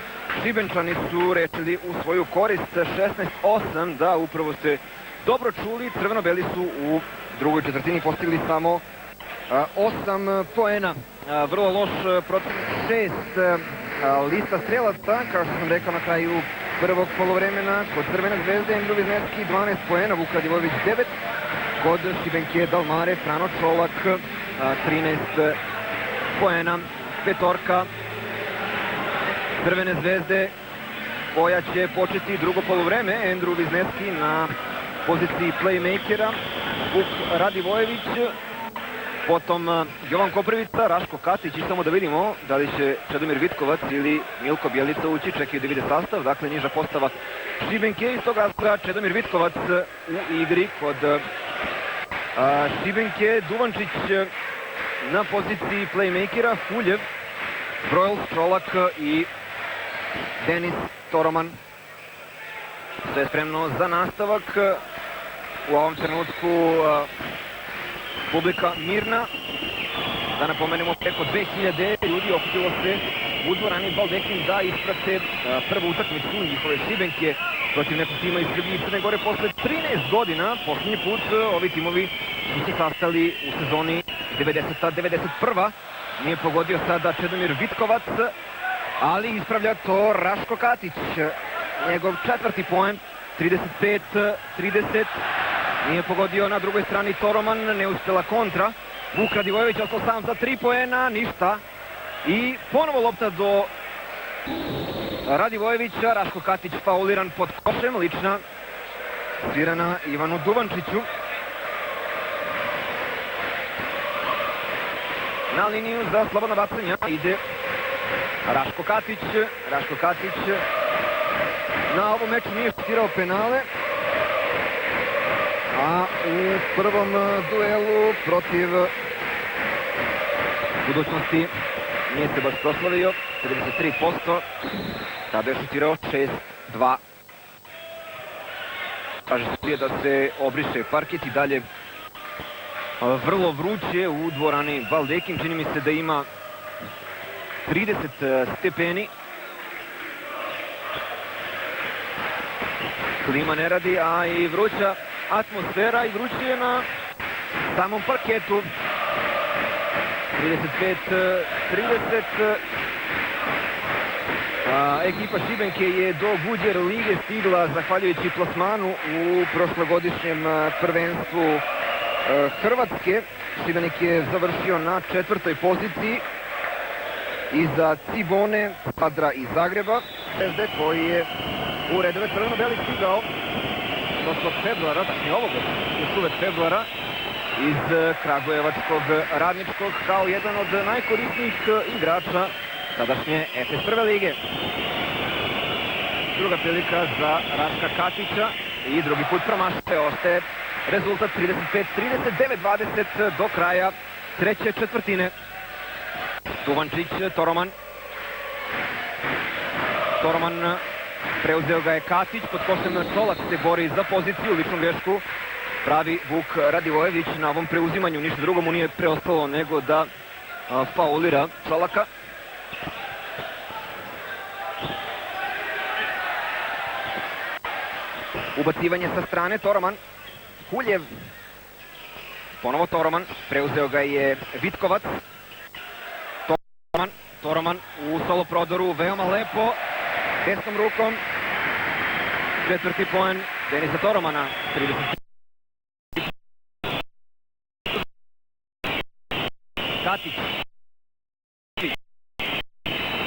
Šibenčani su rešili u svoju korist 16-8. Da, upravo ste dobro čuli, crveno-beli su u drugoj četvrtini postigli samo 8 poena. Vrlo loš protiv 6 lista strelaca, kao što sam rekao na kraju prvog polovremena. Kod Crvene zvezde Endru Viznevski 12 poena, Vuk Radivojević 9. Kod Šibenke Dalmare Frano Čolak 13 poena. Petorka Crvene zvezde koja će početi drugo polovreme. Endru Viznevski na poziciji playmakera, Vuk Radivojević, potom Jovan Koprivica, Raško Katić i samo da vidimo da li će Čedomir Vitkovac ili Milko Bjelica ući, čekaju da vide sastav, dakle niža postava Šibenke. Iz tog razloga Čedomir Vitkovac u igri kod Šibenke, Duvančić na poziciji playmakera, Fuljev, Brojls, Čolak i Denis Toroman. Sve je spremno za nastavak. U ovom trenutku publika mirna. Da napomenemo, preko 2000 ljudi okupilo se u dvorani Baldekin da isprate prvu utakmicu njihove Šibenke protiv nekog tima iz Srbije i Crne Gore posle 13 godina. Posljednji put ovi timovi su se sastali u sezoni 90-91. Nije pogodio sada Čedomir Vitkovac, ali ispravlja to Raško Katić. Njegov četvrti poen, 35-30. Nije pogodio na drugoj strani Toroman, neuspjela kontra. Vuk Radivojević ostao sam za 3 poena, ništa. I ponovo lopta do Radivojevića, Raško Katić fauliran pod košem, lična svirana Ivanu Duvančiću. Na liniju za slobodna bacanja ide Raško Katić. Raško Katić na ovom meču nije šutirao penale, a u prvom duelu protiv Budućnosti nije se baš proslavio, 33%, tada je šutirao 6-2. Kaže se da se obriše parket i dalje vrlo vruće u dvorani Baldekin, čini mi se da ima 30 stepeni. Klima ne radi, a i vruća atmosfera i vruće je na samom parketu. 35-30. Ekipa Šibenke je do Guđer lige stigla zahvaljujući plasmanu u prošlogodišnjem prvenstvu Hrvatske. Šibenik je završio na 4. poziciji iza Cibone, Zadra i Zagreba. Zvezde koji je u redove crveno-beli stigao prošlog februara, tačnije ovog još uvek februara, iz Kragujevačkog Radničkog kao jedan od najkorisnijih igrača sadašnje Efes prve lige. Druga prilika za Raška Katića i drugi put promašaje, ostaje rezultat 35-30, 9-20 do kraja treće četvrtine. Duvančić, Toroman. Toroman, preuzeo ga je Katić, pod košem Čolak se bori za poziciju, ličnu grešku pravi Vuk Radivojević. Na ovom preuzimanju ništa drugo mu nije preostalo nego da faulira Čolaka. Ubacivanje sa strane, Toroman, Huljev, ponovo Toroman, preuzeo ga je Vitkovac. Toroman u solo prodoru, veoma lepo, desnom rukom, četvrti poen Denisa Toromana, 30. Katić,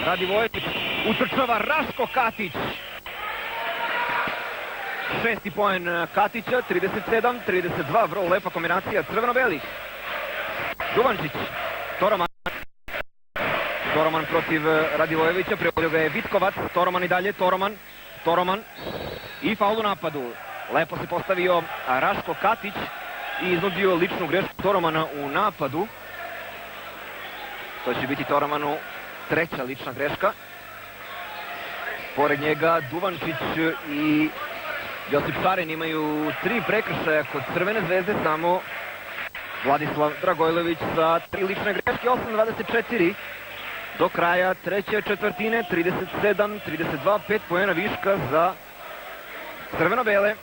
Radivojević, utrčava Raško Katić. Šesti poen Katića, 37-32, vrlo lepa kombinacija crveno-belih. Duvančić, Toroman. Toroman protiv Radivojevića, prevodio ga je Vitkovac, Toroman i dalje, Toroman i faul u napadu. Lepo se postavio Raško Katić i iznudio ličnu grešku Toromana u napadu. To će biti Toromanu treća lična greška. Pored njega Duvančić i Josip Šaren imaju 3 prekršaja kod Crvene zvezde, samo Vladislav Dragojlović sa 3 lične greške, 8-24. Do kraja treće četvrtine, 37-32, 5 poena viška za crveno-bele.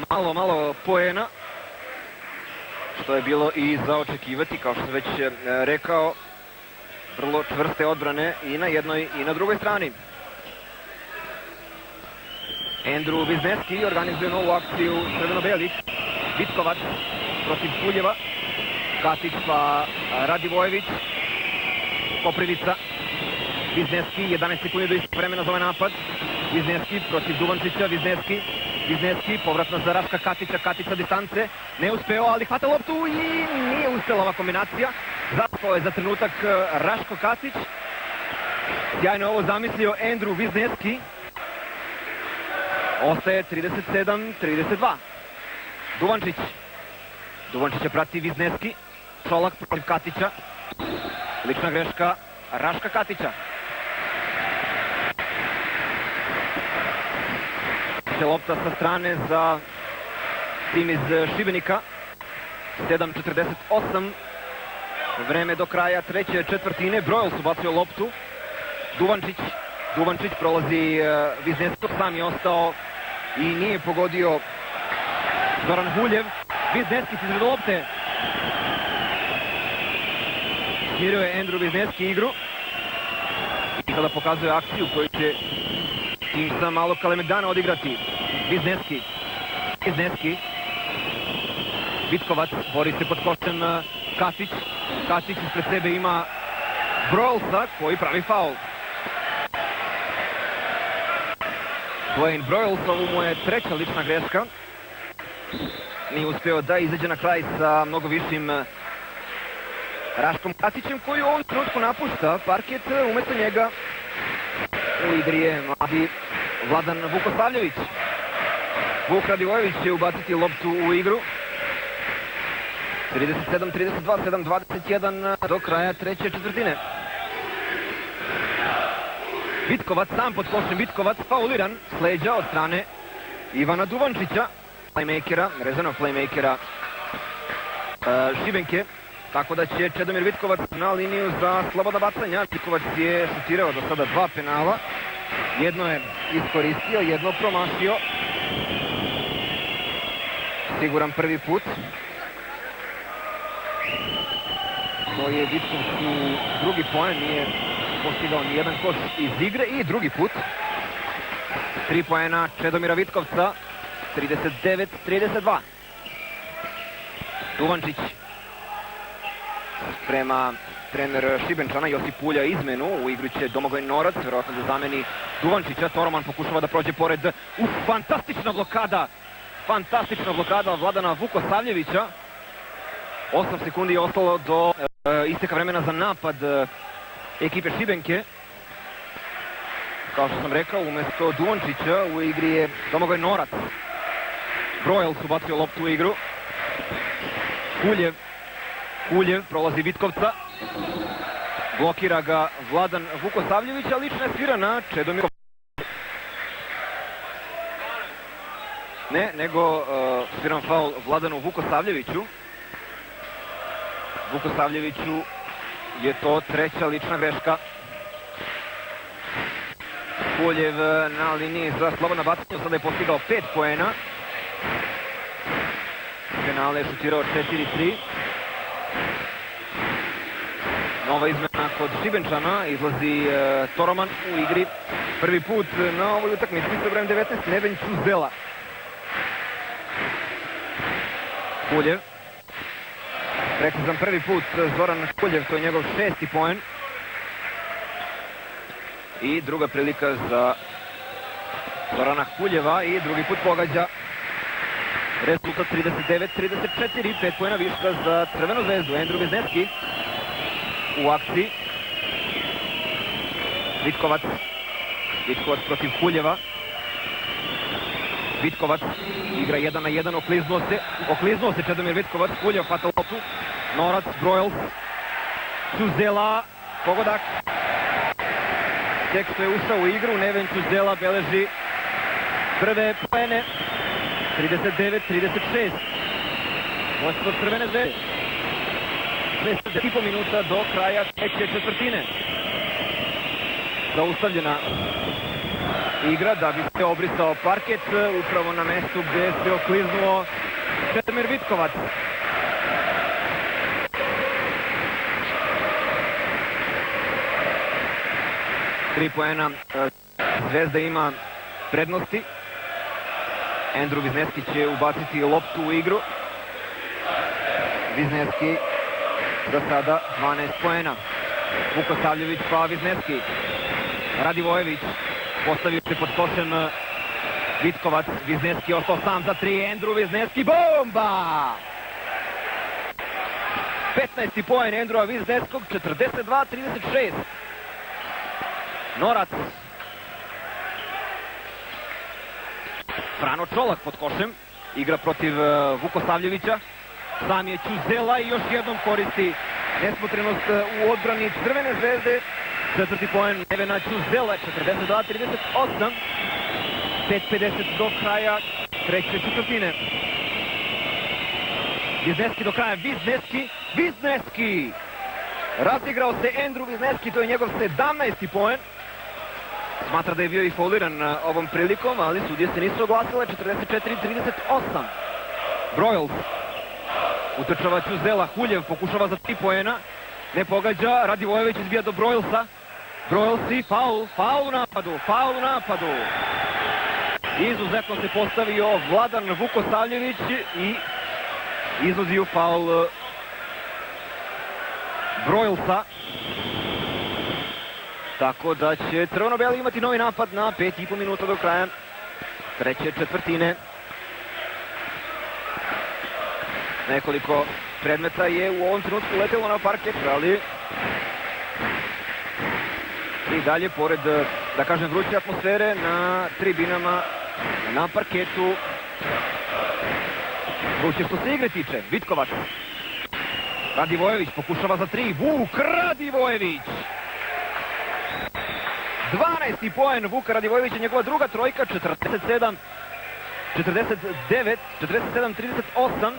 Malo poena. što je bilo i za očekivati, kao što sam već rekao, vrlo čvrste odbrane i na jednoj i na drugoj strani. Andrew Wisniewski organizuje novu akciju crveno-belih. Vitkovac protiv Kuljeva. Katić pa Radivojević. Koprivica. Wisniewski, 11 sekundi do istog vremena za ovaj napad. Wisniewski protiv Duvančića. Wisniewski, povratno za Raška Katića. Katić sa distance. Ne uspeo, ali hvata loptu i nije uspela ova kombinacija. Zaspao je za trenutak Raško Katić. Sjajno ovo zamislio Andrew Wisniewski. Ostaje 37-32. Duvančića prati Wisniewski. Čolak protiv Katića. Lična greška Raška Katića. Lopta sa strane za tim iz Šibenika. 7:48. Vreme do kraja treće četvrtine. Broyles ubacio loptu. Duvančić prolazi Wisniewski, sam je ostao i nije pogodio Zoran Huljev. Wisniewski se izred lopte. Smirio je Andrew Wisniewski igru. I sada pokazuje akciju koju će tim sa malog Kalemegdana odigrati. Wisniewski. Vitkovac bori se pod košem Katić. Katić ispred sebe ima Broylesa koji pravi faul. Dwayne Broyles, ovo mu je treća lična greška. Nije uspeo da izađe na kraj sa mnogo višim Raškom Katićem koji u ovom trenutku napušta parket. Umesto njega u igri je mladi Vladan Vukosavljević. Vuk Radivojević će ubaciti loptu u igru. 37-32, 7:21 do kraja treće četvrtine. Vitkovac sam pod košem. Vitkovac fauliran s leđa od strane Ivana Duvančića, playmakera, rezanog playmakera Šibenke. Tako da će Čedomir Vitkovac na liniju za slobodna bacanja. Vitkovac je šutirao do sada 2 penala. Jedno je iskoristio, jedno promašio. Siguran prvi put. To je Vitkovcu drugi poen, nije postigao ni jedan koš iz igre i drugi put. 3 poena Čedomira Vitkovca, 39-32. Duvančić prema trener Šibenčana Josip Pulja izmenu. U igru će Domagoj Norac, verovatno da zameni Duvančića. Toroman pokušava da prođe pored. Fantastična blokada Vladana Vukosavljevića. 8 sekundi je ostalo do isteka vremena za napad ekipe Šibenke. Kao što sam rekao, umesto Duvančića u igri je Domagoj Norac. Broyles ubacio loptu u igru. Kuljev prolazi Vitkovca. Blokira ga Vladan Vukosavljević, a lična je svirana Čedomir. Ne, nego sviran faul Vladanu Vukosavljeviću. Vukosavljeviću je to treća lična greška. Kuljev na liniji za slobodna bacanja, sada je postigao 5 poena. Penale je šutirao 4-3. Nova izmena kod Šibenčana, izlazi Toroman u igri. Prvi put na ovoj utakmici sa brojem 19, Neven Čuzela. Kuljev. Precizan prvi put Zoran Kuljev, to je njegov 6. poen. I druga prilika za Zorana Kuljeva i drugi put pogađa. Rezultat 39-34, 5 poena viška za Crvenu zvezdu. Andrew Wisniewski u akciji. Vitkovac protiv Kuljeva. Vitkovac igra 1 na 1, okliznuo se Čedomir Vitkovac. Kuljev hvata loptu. Norac, Broyles, Čuzela, pogodak. Tek što je ušao u igru, Neven Čuzela beleži prve poene. 39-36. Vodstvo Crvene zvezde. 6,5 minuta do kraja treće četvrtine. Zaustavljena igra da bi se obrisao parket upravo na mestu gde se okliznuo Čedomir Vitkovac. 3 poena Zvezda ima prednosti. Andrew Wisniewski će ubaciti loptu u igru. Wisniewski za sada 12 poena. Vukosavljević pa Wisniewski. Radivojević postavio se pod košem Vitkovac. Wisniewski ostao sam za 3. Andrew Wisniewski, bomba! 15. poen Andrewa Wisniewskog, 42-36. Norac. Frano Čolak pod košem. Igra protiv Vukosavljevića. Sam je Ćuzela i još jednom koristi nesmotrenost u odbrani Crvene zvezde. 4. poen Nevena Ćuzela, 42-38. 5:50 do kraja treće četvrtine. Wisniewski do kraja, Wisniewski! Razigrao se Andrew Wisniewski, to je njegov 17. poen. Smatra da je bio i fauliran ovom prilikom, ali sudije se nisu oglasile, 44-38. Broyles. Utrčava Ćuzela, Huljev pokušava za 3 poena. Ne pogađa, Radivojević izbija do Broylesa. Broyles i faul u napadu. Izuzetno se postavio Vladan Vukosavljević i izvozio faul Broylesa. Tako da će crveno-beli imati novi napad na 5,5 minuta do kraja treće četvrtine. Nekoliko predmeta je u ovom trenutku letelo na parket, ali i dalje, pored, da kažem, vruće atmosfere na tribinama, na parketu, vruće što se igre tiče. Vitkovac. Radivojević pokušava za 3. Vuk Radivojević! 12. poen Vuka Radivojevića, njegova druga trojka, 47-38.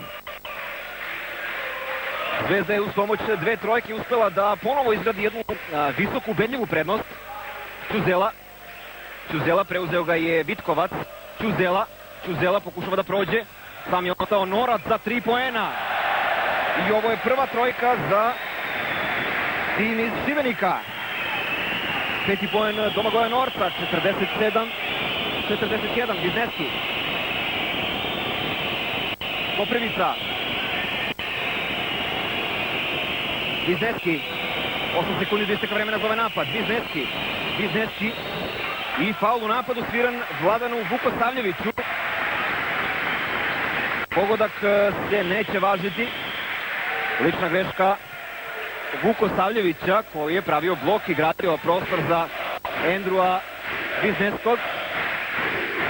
Zvezda je uz pomoć 2 trojke uspela da ponovo izgradi jednu visoku ubedljivu prednost. Ćuzela, preuzeo ga je Vitkovac. Ćuzela pokušava da prođe. Sam je ostao Norac za 3 poena. I ovo je prva trojka za tim iz Šibenika. 5. poen Domagoja Norca, 47-41, Wisniewski. Koprivica. Wisniewski. 8 sekundi do isteka vremena za ovaj napad. Wisniewski. I faul u napadu sviran Vladanu Vukosavljeviću. Pogodak se neće važiti. Lična greška Vukosavljevića koji je pravio blok i gradio prostor za Andrewa Wisniewskog.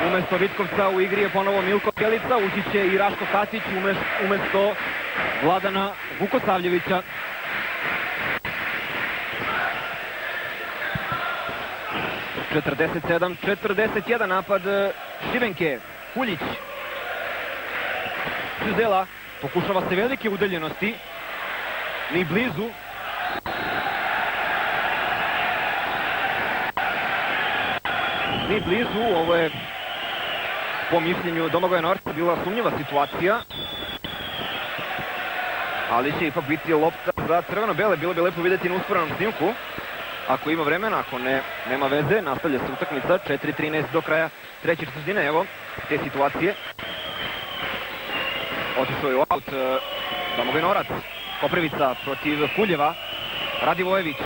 Umesto Vitkovca u igri je ponovo Milko Bjelica, ući će i Raško Katić umesto Vladana Vukosavljevića. (47-41) napad Šibenke. Huljić. Ćuzela pokušava se velike udaljenosti. Ni blizu. Ovo je po mišljenju Domagoja Norca bila sumnjiva situacija. Ali će ipak biti lopta za crveno-bele. Bilo bi lepo vidjeti na usporenom snimku. Ako ima vremena, ako ne, nema veze. Nastavlja se utakmica. 4:13 do kraja treće četvrtine. Evo te situacije. Otišao je u aut Domagoj Norac. Koprivica protiv Huljeva. Radivojević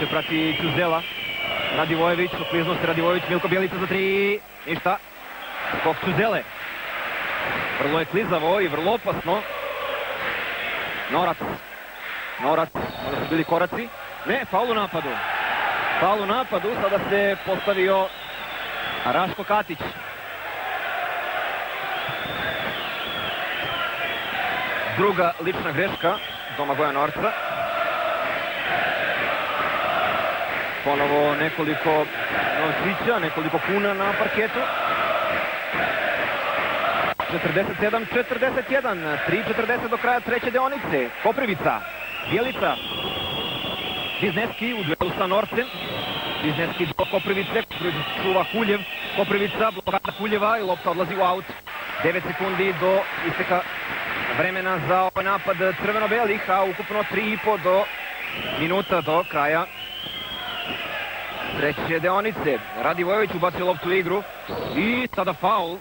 je prati Ćuzela. Radivojević, u kliznosti Radivojević, Milko Bjelica za 3. Ništa. Skok Ćuzele. Vrlo je klizavo i vrlo opasno. Norac, onda su bili koraci. Ne, faul u napadu. Sada se postavio Raško Katić. Druga lična greška Domagoja Norca. Ponovo nekoliko novčića, nekoliko kuna na parketu. 47-41, 3:40 do kraja treće deonice. Koprivica, Bjelica. Wisniewski u duelu sa Norcem. Wisniewski do Koprivice, čuva Huljev. Koprivica, blokada Huljeva i lopta odlazi u aut. 9 sekundi do isteka vremena za ovaj napad crveno-belih, a ukupno 3,5 minuta do kraja treće deonice. Radivojević ubacio loptu u igru i sada faul.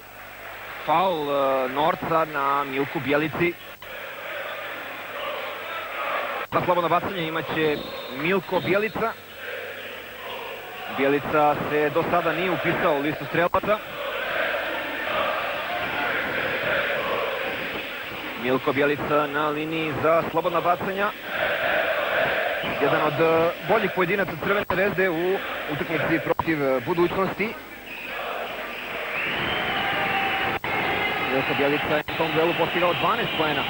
Faul Norca na Milku Bjelici. Na slobodno bacanje imaće Milko Bjelica. Bjelica se do sada nije upisao u listu strelaca. Milko Bjelica na liniji za slobodna bacanja. Jedan od boljih pojedinaca Crvene Zvezde u utakmici protiv Budućnosti. Milko Bjelica je na tom duelu postigao 12 poena.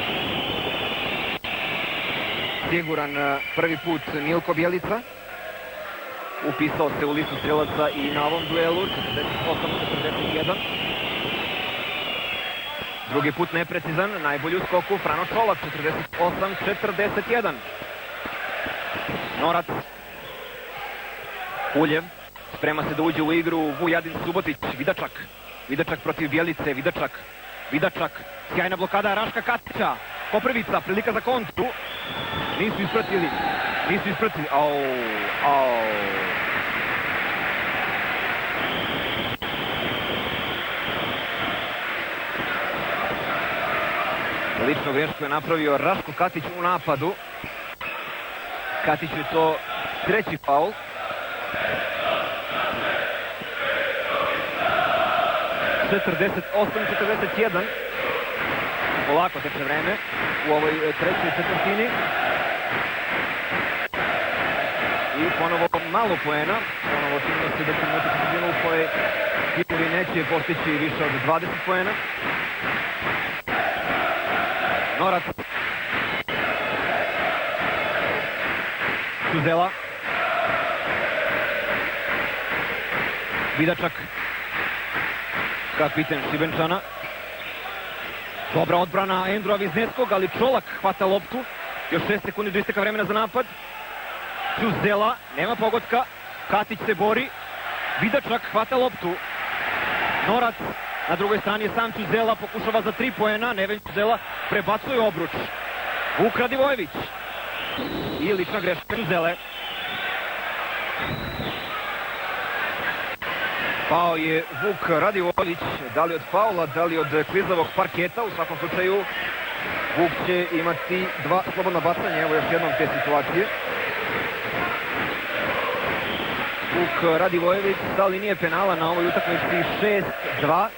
Siguran prvi put Milko Bjelica. Upisao se u listu strelaca i na ovom duelu, 48-41. Drugi put neprecizan, najbolji u skoku Frano Čolak, 48-41. Norac. Uljev. Sprema se da uđe u igru Vujadin Subotić. Vidačak. Vidačak protiv Bjelice. Vidačak. Sjajna blokada Raška Katića. Koprivica, prilika za kontru. Nisu ispratili. Ličnu grešku je napravio Raško Katić u napadu. Katiću je to treći faul. (48-41). Polako teče vreme u ovoj trećoj četvrtini. I ponovo malo poena. Ponovo činimo se da ćemo imati četvrtinu u kojoj Timovi neće postići više od 20 poena. Norac. Suzela. Vidačak. Kapiten Šibenčana. Dobra odbrana Endrua Vizneskog, ali Čolak hvata loptu. Još 6 sekundi do isteka vremena za napad. Suzela, nema pogotka. Katić se bori. Vidačak hvata loptu. Norac. Na drugoj strani je sam Suzela, pokušava za 3 poena. Neven Suzela prebacuje obruč. Vuk Radivojević. I lična greška Suzele. Pao je Vuk Radivojević, da li od faula, da li od klizavog parketa. U svakom slučaju Vuk će imati 2 slobodna bacanja. Evo još jednom te situacije. Vuk Radivojević sa linije penala na ovoj utakmici 6-2.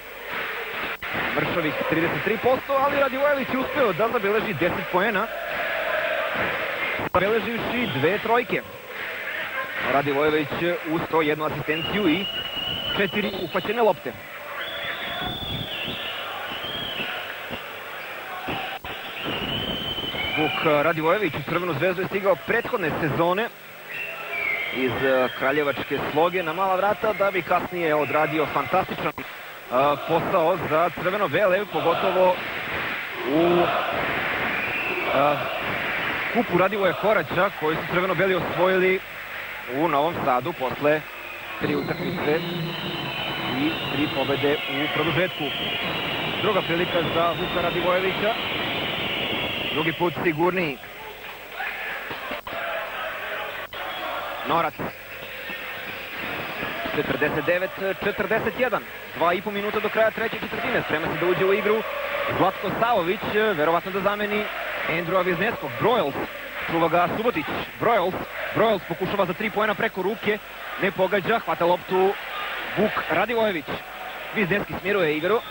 Mršavih 33%, ali Radivojević je uspeo da zabeleži 10 poena. Zabeleživši 2 trojke. Radivojević uz to 1 asistenciju i 4 upaćene lopte. Vuk Radivojević u Crvenu zvezdu je stigao prethodne sezone iz kraljevačke Sloge na mala vrata da bi kasnije odradio fantastičan posao za crveno-bele, pogotovo u kupu Radivoja Koraća koji su crveno-beli osvojili u Novom Sadu posle 3 utakmice i 3 pobede u produžetku. Druga prilika za Vuka Radivojevića. Drugi put sigurniji. Norac. 49-41. 2,5 minuta do kraja treće četvrtine. Sprema se da uđe u igru Zlatko Savović, verovatno da zameni Endrua Vizneskog. Broyles. Čuva ga Subotić. Broyles pokušava za 3 poena preko ruke. Ne pogađa. Hvata loptu Vuk Radivojević. Vizneski smiruje igru.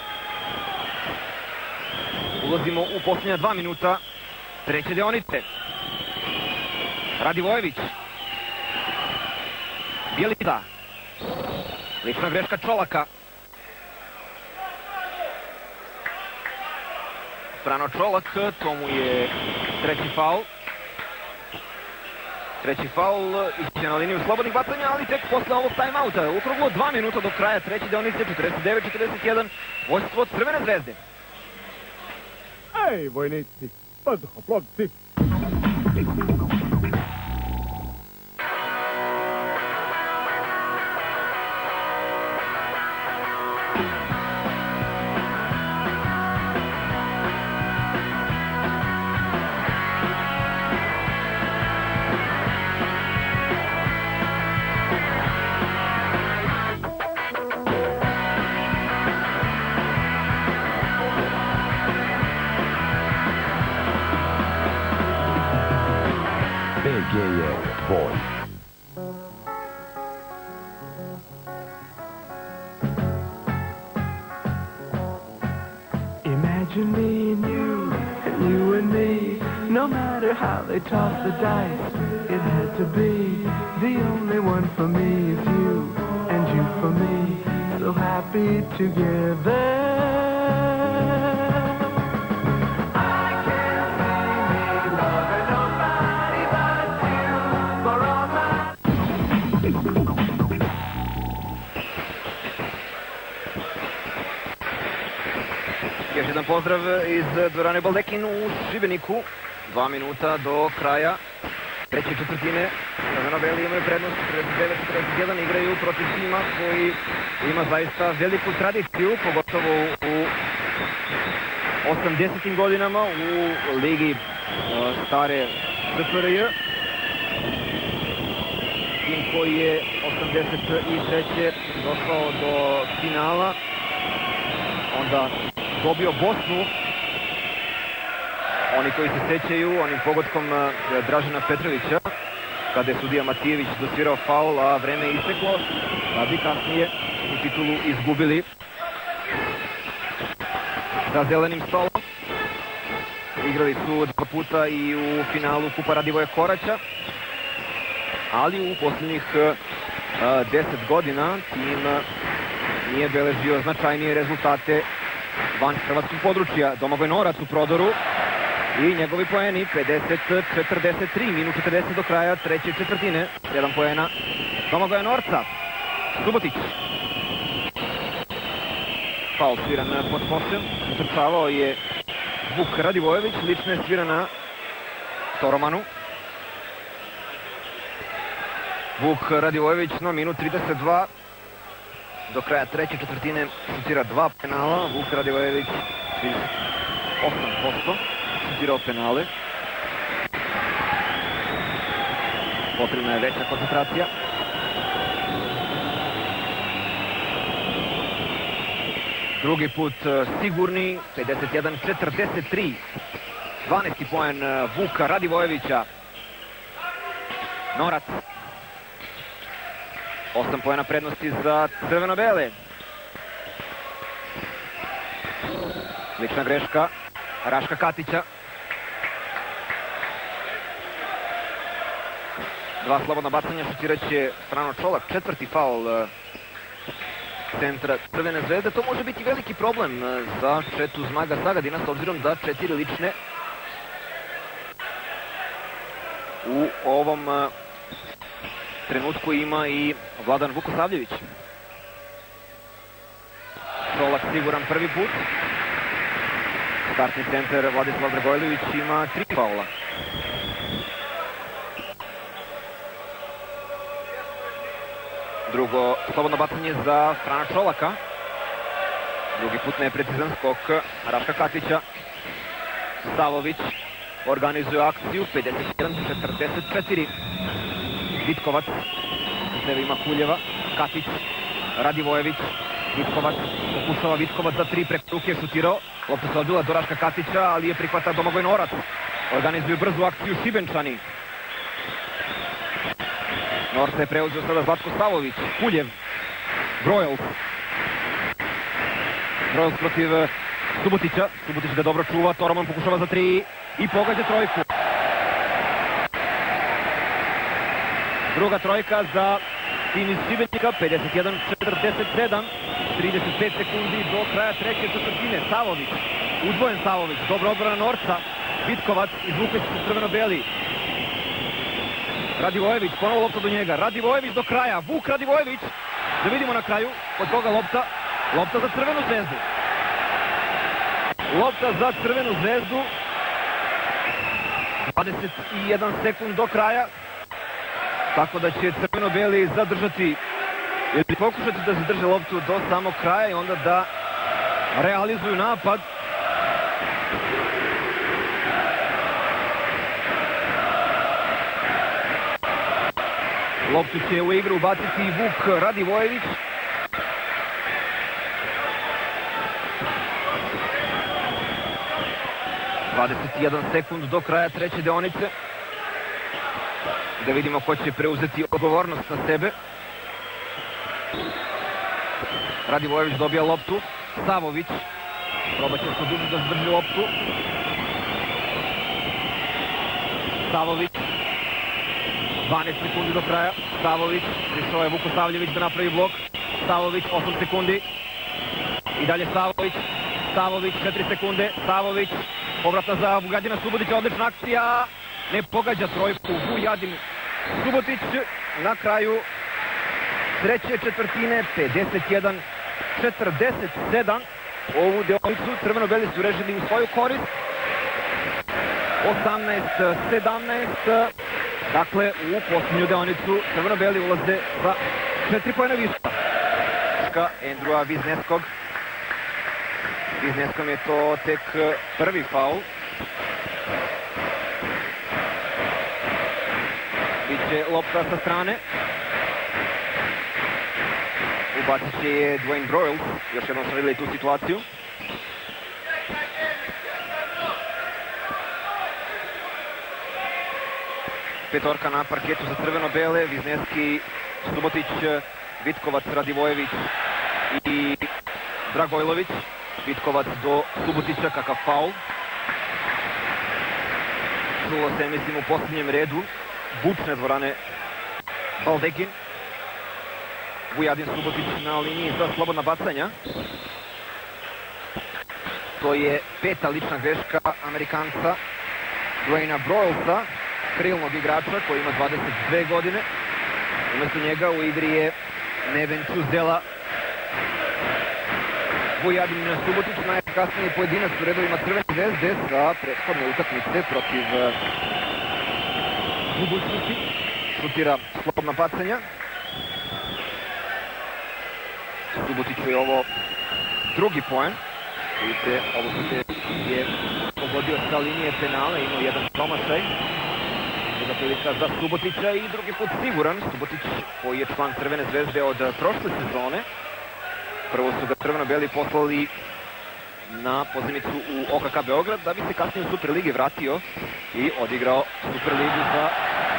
Ulazimo u posljednja 2 minuta treće deonice. Radivojević. Bjelica. Lična greška Čolaka. Frano Čolak, to mu je treći faul. Treći faul iće na liniju slobodnih bacanja, ali tek posle ovog timeouta. Okruglo 2 minuta do kraja treće deonice, 49-41. Vojstvo Crvene zvezde. Ej, vojnici, vazduhoplovci. je tvoj. Imagine me and you and me. No matter how they toss the dice, it had to be. The only one for me is you, and you for me. So happy together. Još jedan pozdrav iz dvorane Baldekin u Šibeniku. 2 minuta do kraja treće četvrtine. Crveno-beli imaju prednost 49-41, igraju protiv tima koji ima zaista veliku tradiciju, pogotovo u 80. godinama u ligi stare SFRJ. Tim koji je 83. došao do finala, onda dobio Bosnu. Oni koji se sećaju onim pogodkom Dražena Petrovića, kada je sudija Matijević dosvirao faul, a vreme je isteklo, da bi kasnije u titulu izgubili za zelenim stolom. Igrali su 2 puta i u finalu Kupa Radivoja Koraća, ali u posljednjih 10 godina tim nije beležio značajnije rezultate van hrvatskog područja. Domagoj Norac u prodoru i njegovi poeni 50-43, minut 40 do kraja treće četvrtine. 7 poena Domagoja Norca. Subotić. Faul sviran pod košem. Utrčavao je Vuk Radivojević, lično je svirana Toromanu. Vuk Radivojević na minut 32. Do kraja treće četvrtine šutira 2 penala. Vuk Radivojević 8% šutirao penale. Potrebna je veća koncentracija. Drugi put sigurni, 51-43. 12. poen Vuka Radivojevića. Norac. 8 poena prednosti za crveno-bele. Lična greška Raška Katića. 2 slobodna bacanja, šutiraće Frano Čolak. 4. faul centra Crvene zvezde. To može biti veliki problem za Četu Zmaga Zagadina, s obzirom da 4 lične u ovom trenutku ima i Vladan Vukosavljević. Čolak siguran prvi put. Startni centar Vladislav Dragojlović ima 3 faula. Drugo slobodno bacanje za Frana Čolaka. Drugi put neprecizan skok Raška Katića. Savović organizuje akciju 51-44. Vitkovac, sebe ima Kuljeva, Katić, Radivojević, Vitkovac, pokušava Vitkovac za 3, preko ruke šutirao, lopta se odbila do Raška Katića, ali je prihvata Domagoj Norac. Organizuju brzu akciju Šibenčani. Norca je preuzeo sada Zlatko Savović, Kuljev, Brojels. Brojels protiv Subotića, Subotić ga dobro čuva, Toroman pokušava za 3 i pogađa trojku. Druga trojka za tim iz Šibenika, 51-47, 35 sekundi do kraja treće četvrtine. Savović, udvojen Savović, dobro odbrana Norca, Vitkovac izvukli se crveno-beli. Radivojević, ponovo lopta do njega, Radivojević do kraja, Vuk Radivojević, da vidimo na kraju od koga lopta, lopta za Crvenu zvezdu. Lopta za Crvenu zvezdu, 21 sekund do kraja. Tako da će crveno-beli zadržati ili pokušati da zadrže loptu do samog kraja i onda da realizuju napad. Loptu će u igru ubaciti i Vuk Radivojević. ...21 sekund do kraja treće deonice. Da vidimo ko će preuzeti odgovornost na sebe. Radivojević dobija loptu. Savović probat će se duže da zdrži loptu. Savović. 12 sekundi do kraja. Savović. Prišao je Vukosavljević da napravi blok. Savović 8 sekundi. I dalje Savović. Savović 4 sekunde. Savović. Povratna za Vujadina Subotića. Odlična akcija. Ne pogađa trojku. Vujadin Subotić na kraju treće četvrtine 51-47. Ovu deonicu crveno-beli su rešili u svoju korist. 18-17. Dakle, u posljednju deonicu crveno-beli ulaze za 4 pojena više. Andrewa Vizneskog. Vizneskom je to tek prvi faul. Biće lopta sa strane. Ubacit će je Dwayne Broyles. Još jednom smo vidjeli tu situaciju. Petorka na parketu za crveno-bele. Vizneski, Subotić, Vitkovac, Radivojević i Dragojlović. Vitkovac do Subotića, kakav faul. Čulo se, mislim, u posljednjem redu. Bučne dvorane Baldekin. Vujadin Subotić na liniji za slobodna bacanja. To je peta lična greška Amerikanca Dwayna Broylesa, krilnog igrača koji ima 22 godine. Umesto njega u igri je Neven Čuzela. Vujadin Subotić, najefikasniji pojedinac u redovima Crvene zvezde sa prethodne utakmice protiv budućnosti. Šutira slobodna bacanja. Subotiću je ovo drugi poen. Vidite, ovo je pogodio sa linije penala, imao jedan promašaj. Druga prilika za Subotića i drugi put siguran. Subotić, koji je član Crvene zvezde od prošle sezone. Prvo su ga crveno-beli poslali na pozivnicu u OKK Beograd, da bi se kasnije u Superligi vratio i odigrao Superligu za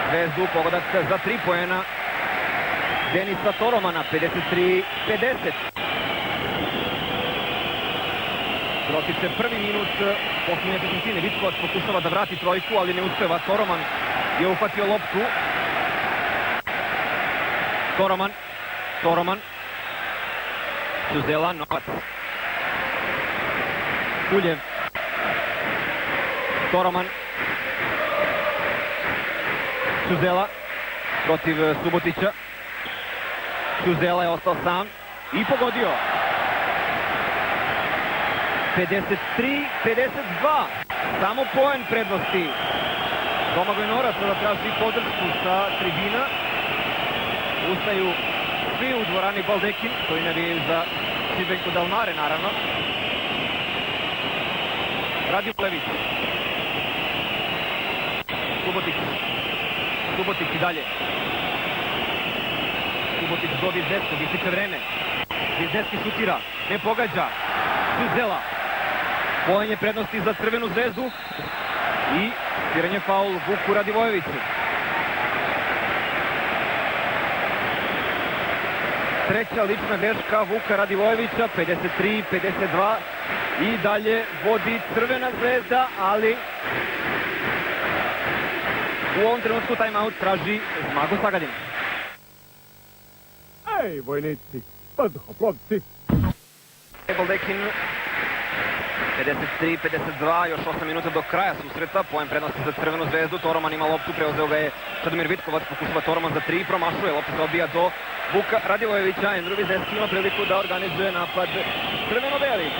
Zvezdu. Pogodak za 3 poena Denisa Toromana, 53-50. Protiče prvi minut posljednje četvrtine. Vitkovac pokušava da vrati trojku, ali ne uspeva. Toroman je uhvatio loptu. Toroman. Čuzela, Novac. Kuljev. Toroman. Čuzela protiv Subotića. Čuzela je ostao sam i pogodio. 53-52. Samo poen prednosti. Domagoj Norac da traži podršku sa tribina. Ustaju svi u dvorani Baldekin, koji navijaju za Šibenku Dalmare, naravno. Radivojević. Subotić i dalje. Subotić do Vizneskog, ističe vreme. Vizneski šutira, ne pogađa. Čuzela. Poenje prednosti za Crvenu zvezdu. I sviranje faul Vuku Radivojeviću. Treća lična greška Vuka Radivojevića, 53-52. I dalje vodi Crvena zvezda, ali u ovom trenutku timeout traži Zmago Sagadin. Ej, vojnici, vazduhoplovci. Baldekin 53-52, još 8 minuta do kraja susreta, poen prednosti za Crvenu zvezdu. Toroman ima loptu, preuzeo ga je Čedomir Vitkovac, pokušava Toroman za 3, promašuje, lopta se odbija do Vuka Radivojevića. Andrew Vizneski ima priliku da organizuje napad crveno-beli.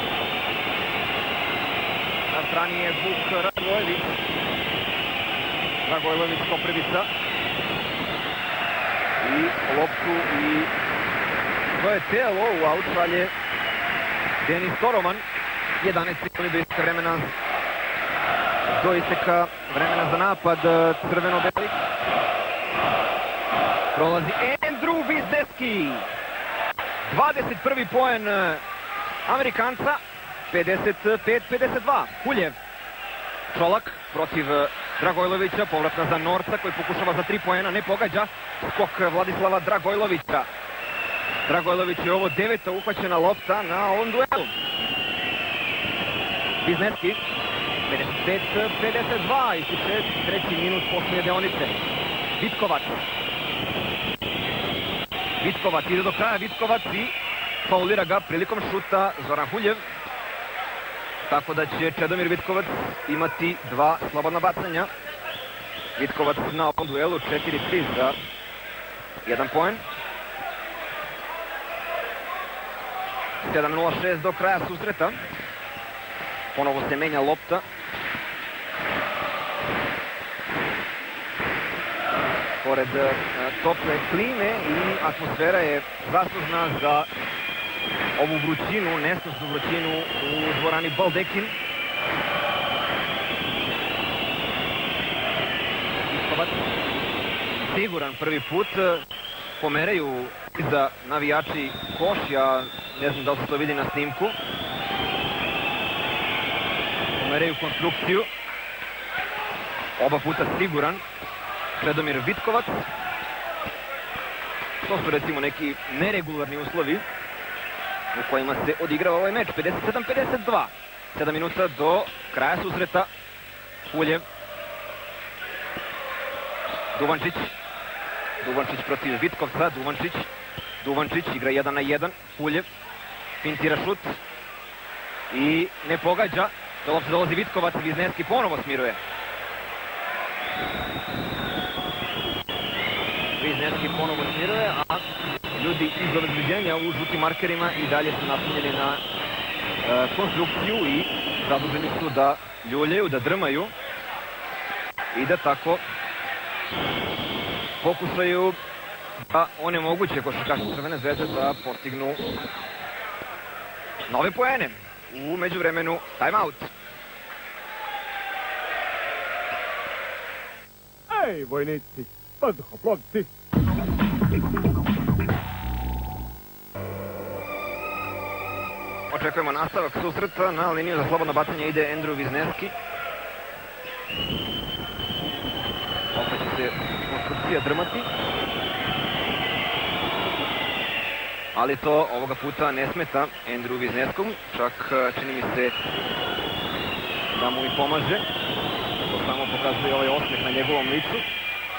Na strani je Vuk Radivojević. Dragojlović Koprivica. I loptu i svoje telo u aut šalje Denis Toroman. 11 sekundi do isteka vremena, do isteka vremena za napad crveno-beli. Prolazi Andrew Vizneski. 21. poen Amerikanca. 55-52. Kuljev. Čolak protiv Dragojlovića, povratna za Norca koji pokušava za 3 poena, ne pogađa. Skok Vladislava Dragojlovića. Dragojlović je ovo 9. uhvaćena lopta na ovom duelu. Bizneski, 55-52, ističe 3. minut posljednje deonice. Vitkovac. Vitkovac ide do kraja, Vitkovac i faulira ga prilikom šuta Zoran Huljev. Tako da će Čedomir Vitkovac imati 2 slobodna bacanja. Vitkovac na ovom duelu 4-3 za 1 poen. 7:06 do kraja susreta. Ponovo se menja lopta. Pored tople klime i atmosfera je zaslužna za ovu vrućinu, nesnosnu vrućinu u dvorani Baldekin. Vitkovac, siguran prvi put, pomeraju iza navijači koš, ja ne znam da li se to vidi na snimku. Pomeraju konstrukciju, oba puta siguran Čedomir Vitkovac. To su recimo neki neregularni uslovi u kojima se odigrava ovaj meč. 57-52, 7 minuta do kraja susreta. Huljev, Duvančić, Duvančić protiv Vitkovca, Duvančić igra 1 na 1, Huljev fintira šut i ne pogađa. Do lopte dolazi Vitkovac, Bizneski ponovo smiruje. Bizneski ponovo smiruje, a ljudi iz obezbeđenja u žutim markerima i dalje su napunjeni na konstrukciju i zaduženi su da ljuljaju, da drmaju i da tako pokušaju da onemoguće košarkaše Crvene zvezde da postignu nove poene. U međuvremenu timeout. Ej, vojnici, padohoplovci. Očekujemo nastavak susreta. Na liniju za slobodno bacanje ide Andrew Bizneski. Opet će se konstrukcija drmati. Ali to ovoga puta ne smeta Andrew Bizneskom. Čak čini mi se da mu i pomaže. To samo pokazuje ovaj osmeh na njegovom licu.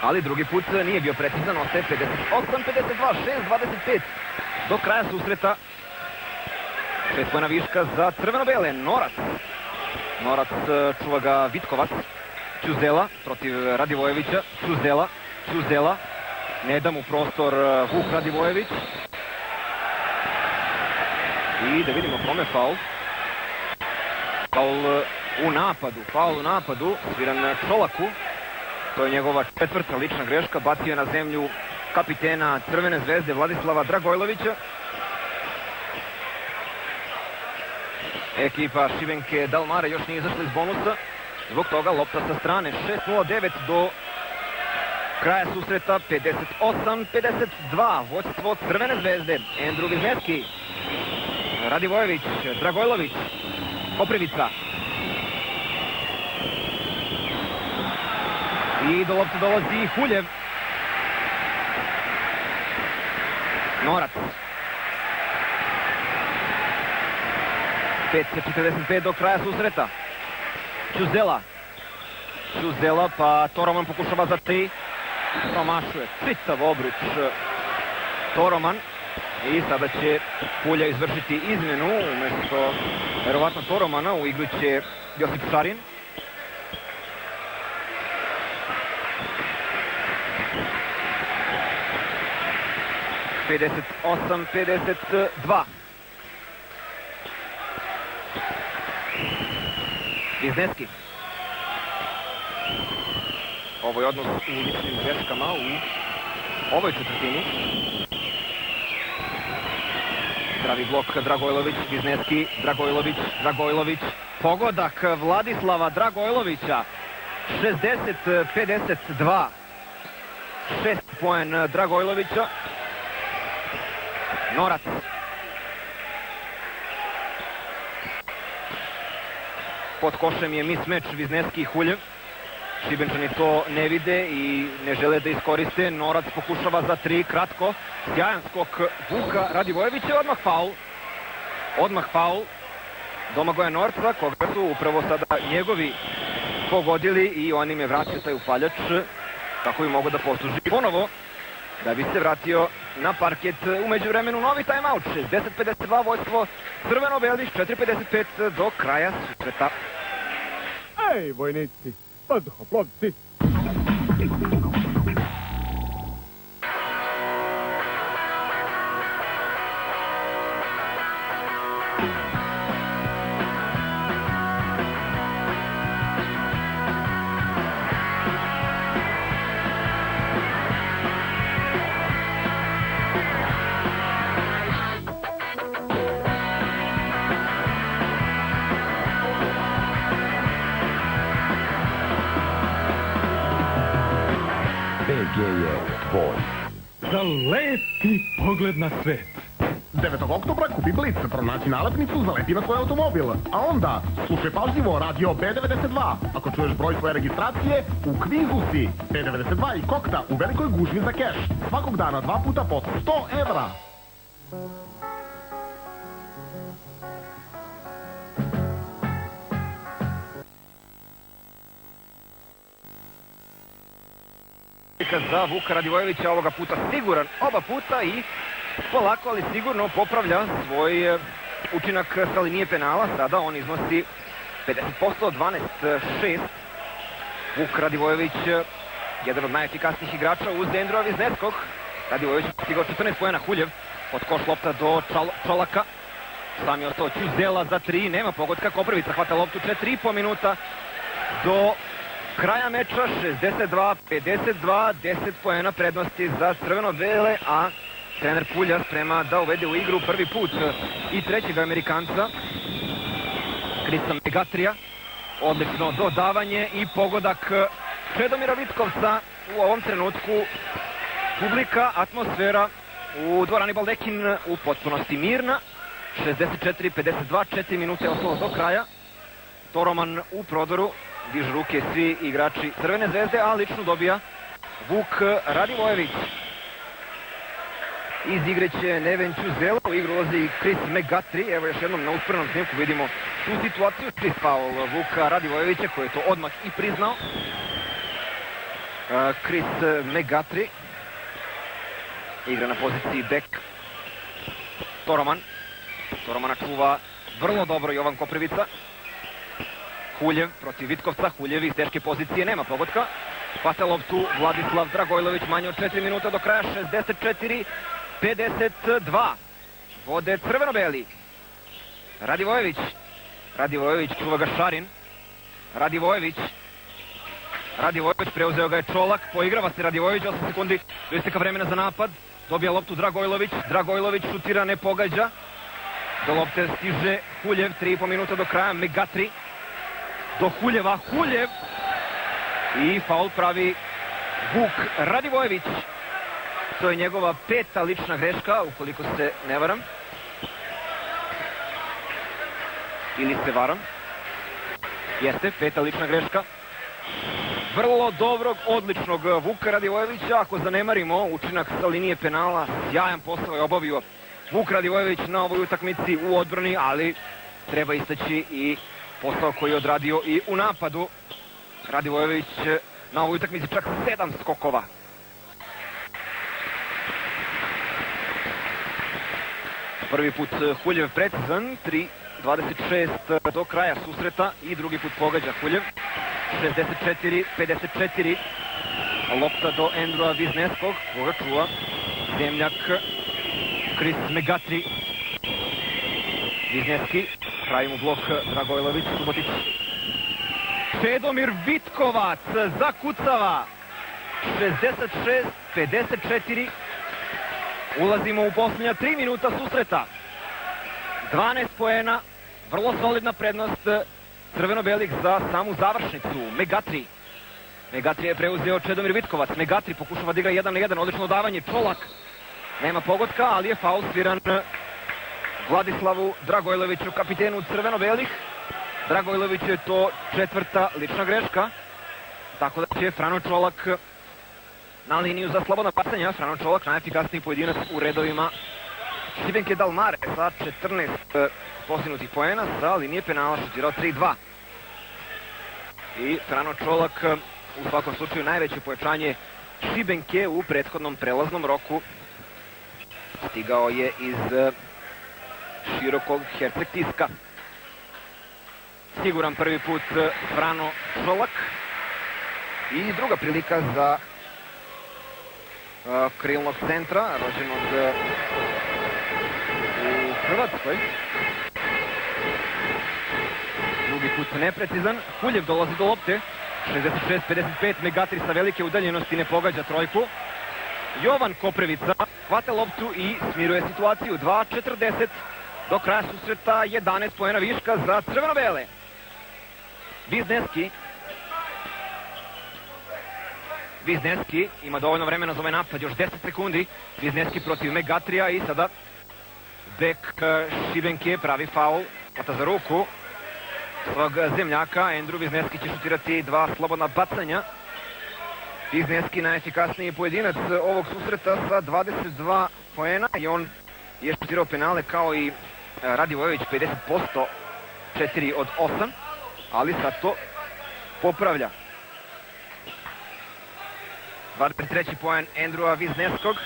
Ali drugi put nije bio precizan. Ostaje 58-52, 6-25 do kraja susreta. 6 pojena viška za crveno-bele. Norac čuva ga Vitkovac. Ćuzela protiv Radivojevića. Ćuzela. Ne da mu prostor Vuk Radivojević. I da vidimo kome faul. Faul u napadu. Sviran Čolaku. To je njegova 4. lična greška. Bacio je na zemlju kapitena Crvene zvezde Vladislava Dragojlovića. Ekipa Šibenke Dalmare još nije izašla iz bonusa. Zbog toga lopta sa strane. 6:09 do kraja susreta. 58-52. Vođstvo Crvene zvezde. Andrew Bizneski. Radivojević, Dragojlović, Koprivica. I do lopte dolazi Huljev. Norac. 5:45 do kraja susreta. Ćuzela, pa Toroman pokušava za 3. Promašuje čitav obruč Toroman. I sada će Pulja izvršiti izmjenu. Umjesto verovatno Toromana u igru će Josip Šarin. (58-52) Bizneski. Ovo je odnos u ličnim greškama u ovoj četvrtini. Pravi blok Dragojlović, Bizneski, Dragojlović. Pogodak Vladislava Dragojlovića. 60-52. 6 poen Dragojlovića. Norac. Pod košem je mismeč Bizneski i Huljev. Šibenčani to ne vide i ne žele da iskoriste. Norac pokušava za 3, kratko. Sjajan skok Vuka Radivojevića, odmah faul Domagoja Norca, koga su upravo sada njegovi pogodili i on im je vratio taj upaljač kako bi mogo da posluži ponovo da bi se vratio na parket. U međuvremenu novi timeout, 60-52 vojstvo crveno-belih, 4:55 do kraja susreta. Ej, vojnici, vazduhoplovci. BG je tvoj. Za lepi pogled na svet. 9. oktobra kupi Blic, pronaći nalepnicu, zalepi na svoj automobil. A onda, slušaj pažljivo radio B92. Ako čuješ broj svoje registracije, u kvizu si. B92 i Kokta u velikoj gužvi za keš. Svakog dana 2 puta po 100 evra. Za Vuka Radivojevića, ovoga puta siguran oba puta i polako ali sigurno popravlja svoj učinak sa linije penala. Sada on iznosi 50%, 12-6. Vuk Radivojević, jedan od najefikasnijih igrača uz Endrova Vizneskog. Radivojević stigao 14 poena, Huljev od koš lopta do Čolaka. Sam je ostao Ćuzela za 3, nema pogodka, Koprivica hvata loptu, 4,5 minuta do kraja meča, 62-52, 10 poena prednosti za crveno-bele, a trener Pulja sprema da uvede u igru prvi put i trećeg Amerikanca, Krista Megatrija. Odlično dodavanje i pogodak Čedomira Vitkovca. U ovom trenutku publika, atmosfera u dvorani Baldekin u potpunosti mirna. 64-52, 4 minute ostalo do kraja. Toroman u prodoru, dižu ruke svi igrači Crvene zvezde, a lično dobija Vuk Radivojević. Iz igre će Neven Ćuzela, u igru ulazi i Chris Megatri. Evo još jednom na usporenom snimku vidimo tu situaciju. Chris faul Vuka Radivojevića koji je to odmah i priznao. Chris Megatri igra na poziciji bek. Toromana čuva vrlo dobro Jovan Koprivica. Huljev protiv Vitkovca, Huljev iz teške pozicije, nema pogotka. Hvata loptu Vladislav Dragojlović, manje od 4 minuta do kraja, 64-52. Vode crveno-beli. Radivojević, čuva ga Šarin. Radivojević, preuzeo ga je Čolak, poigrava se Radivojević, 8 sekundi do isteka vremena za napad. Dobija loptu Dragojlović šutira, ne pogađa. Do lopte stiže Huljev, 3,5 minuta do kraja, Megatri. Do Huljeva, Huljev i faul pravi Vuk Radivojević. To je njegova 5. lična greška, ukoliko se ne varam. Ili se varam. Jeste, 5. lična greška. Vrlo dobrog, odličnog Vuka Radivojevića. Ako zanemarimo učinak sa linije penala, sjajan posao je obavio Vuk Radivojević na ovoj utakmici u odbrani, ali treba istaći i posao koji je odradio i u napadu. Radivojević na ovoj utakmici čak 7 skokova. Prvi put Huljev precizan, 3:26 do kraja susreta i drugi put pogađa Huljev. 64-54. Lopta do Endrova Vizneskog, koga čuva zemljak Chris Megatri. Vizneski, pravi mu blok Dragojlović, Subotić. Čedomir Vitkovac zakucava. 66-54. Ulazimo u posljednja 3 minuta susreta. 12 poena, vrlo solidna prednost crveno-belih za samu završnicu. Megatri je preuzeo Čedomir Vitkovac. Megatri pokušava da igra 1 na 1, odlično davanje. Čolak, nema pogotka, ali je faul sviran Vladislavu Dragojloviću, kapitenu crveno-belih. Dragojlović je to 4. lična greška. Tako da će Frano Čolak na liniju za slobodna bacanja. Frano Čolak najefikasniji pojedinac u redovima Šibenke Dalmare sa 14 postignutih poena, sa linije penala šutirao 3-2. I Frano Čolak u svakom slučaju najveće pojačanje Šibenke u prethodnom prelaznom roku. Stigao je iz širokog Herceg Tiska. Siguran prvi put Frano Čolak. I druga prilika za krilnog centra, rođenog u Hrvatskoj. Drugi put neprecizan. Kuljev dolazi do lopte. 66-55, Megatri sa velike udaljenosti ne pogađa trojku. Jovan Koprevica hvata loptu i smiruje situaciju. 2:40 do kraja susreta, 11 poena viška za crveno-bele. Vizneski ima dovoljno vremena za ovaj napad, još 10 sekundi. Vizneski protiv Megatrija i sada bek Šibenke pravi faul, hvata za ruku svog zemljaka. Andrew Vizneski će šutirati 2 slobodna bacanja. Vizneski najefikasniji pojedinac ovog susreta sa 22 poena i on je šutirao penale kao i Radivojević 50%, 4 od 8, ali sad to popravlja. 23. poen Andrewa Vizneskog.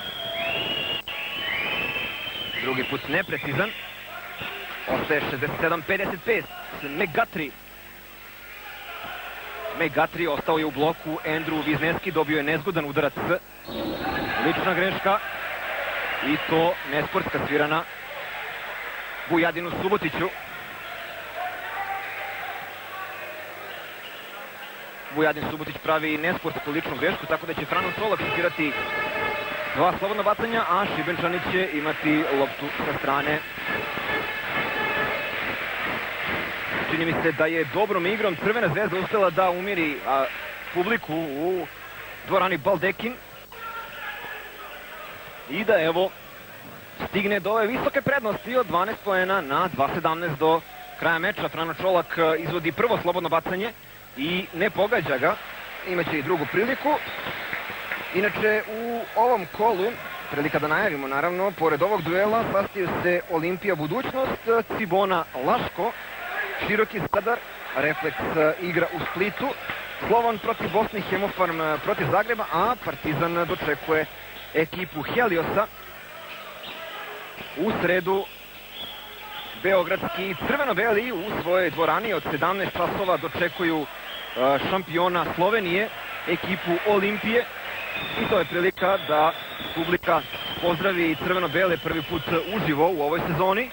Drugi put neprecizan. Ostaje 67-55. Megatri ostao je u bloku. Andrew Vizneski dobio je nezgodan udarac. Lična greška. I to nesportska svirana Vujadinu Subotiću. Vujadin Subotić pravi nesportsku ličnu grešku, tako da će Frano Čolak šutirati 2 slobodna bacanja, a Šibenčani će imati loptu sa strane. Čini mi se da je dobrom igrom Crvena zvezda uspela da umiri publiku u dvorani Baldekin i da evo stigne do ove visoke prednosti od 12 poena na 2:17 do kraja meča. Frano Čolak izvodi prvo slobodno bacanje i ne pogađa ga. Imaće i drugu priliku. Inače, u ovom kolu, prilika da najavimo naravno, pored ovog duela sastaju se Olimpija Budućnost, Cibona Laško, Široki Zadar, Refleks igra u Splitu, Slovan protiv Bosne, Hemofarm protiv Zagreba, a Partizan dočekuje ekipu Heliosa. U sredu beogradski crveno-beli u svojoj dvorani od 17 časova dočekuju šampiona Slovenije, ekipu Olimpije. I to je prilika da publika pozdravi crveno-bele prvi put uživo u ovoj sezoni.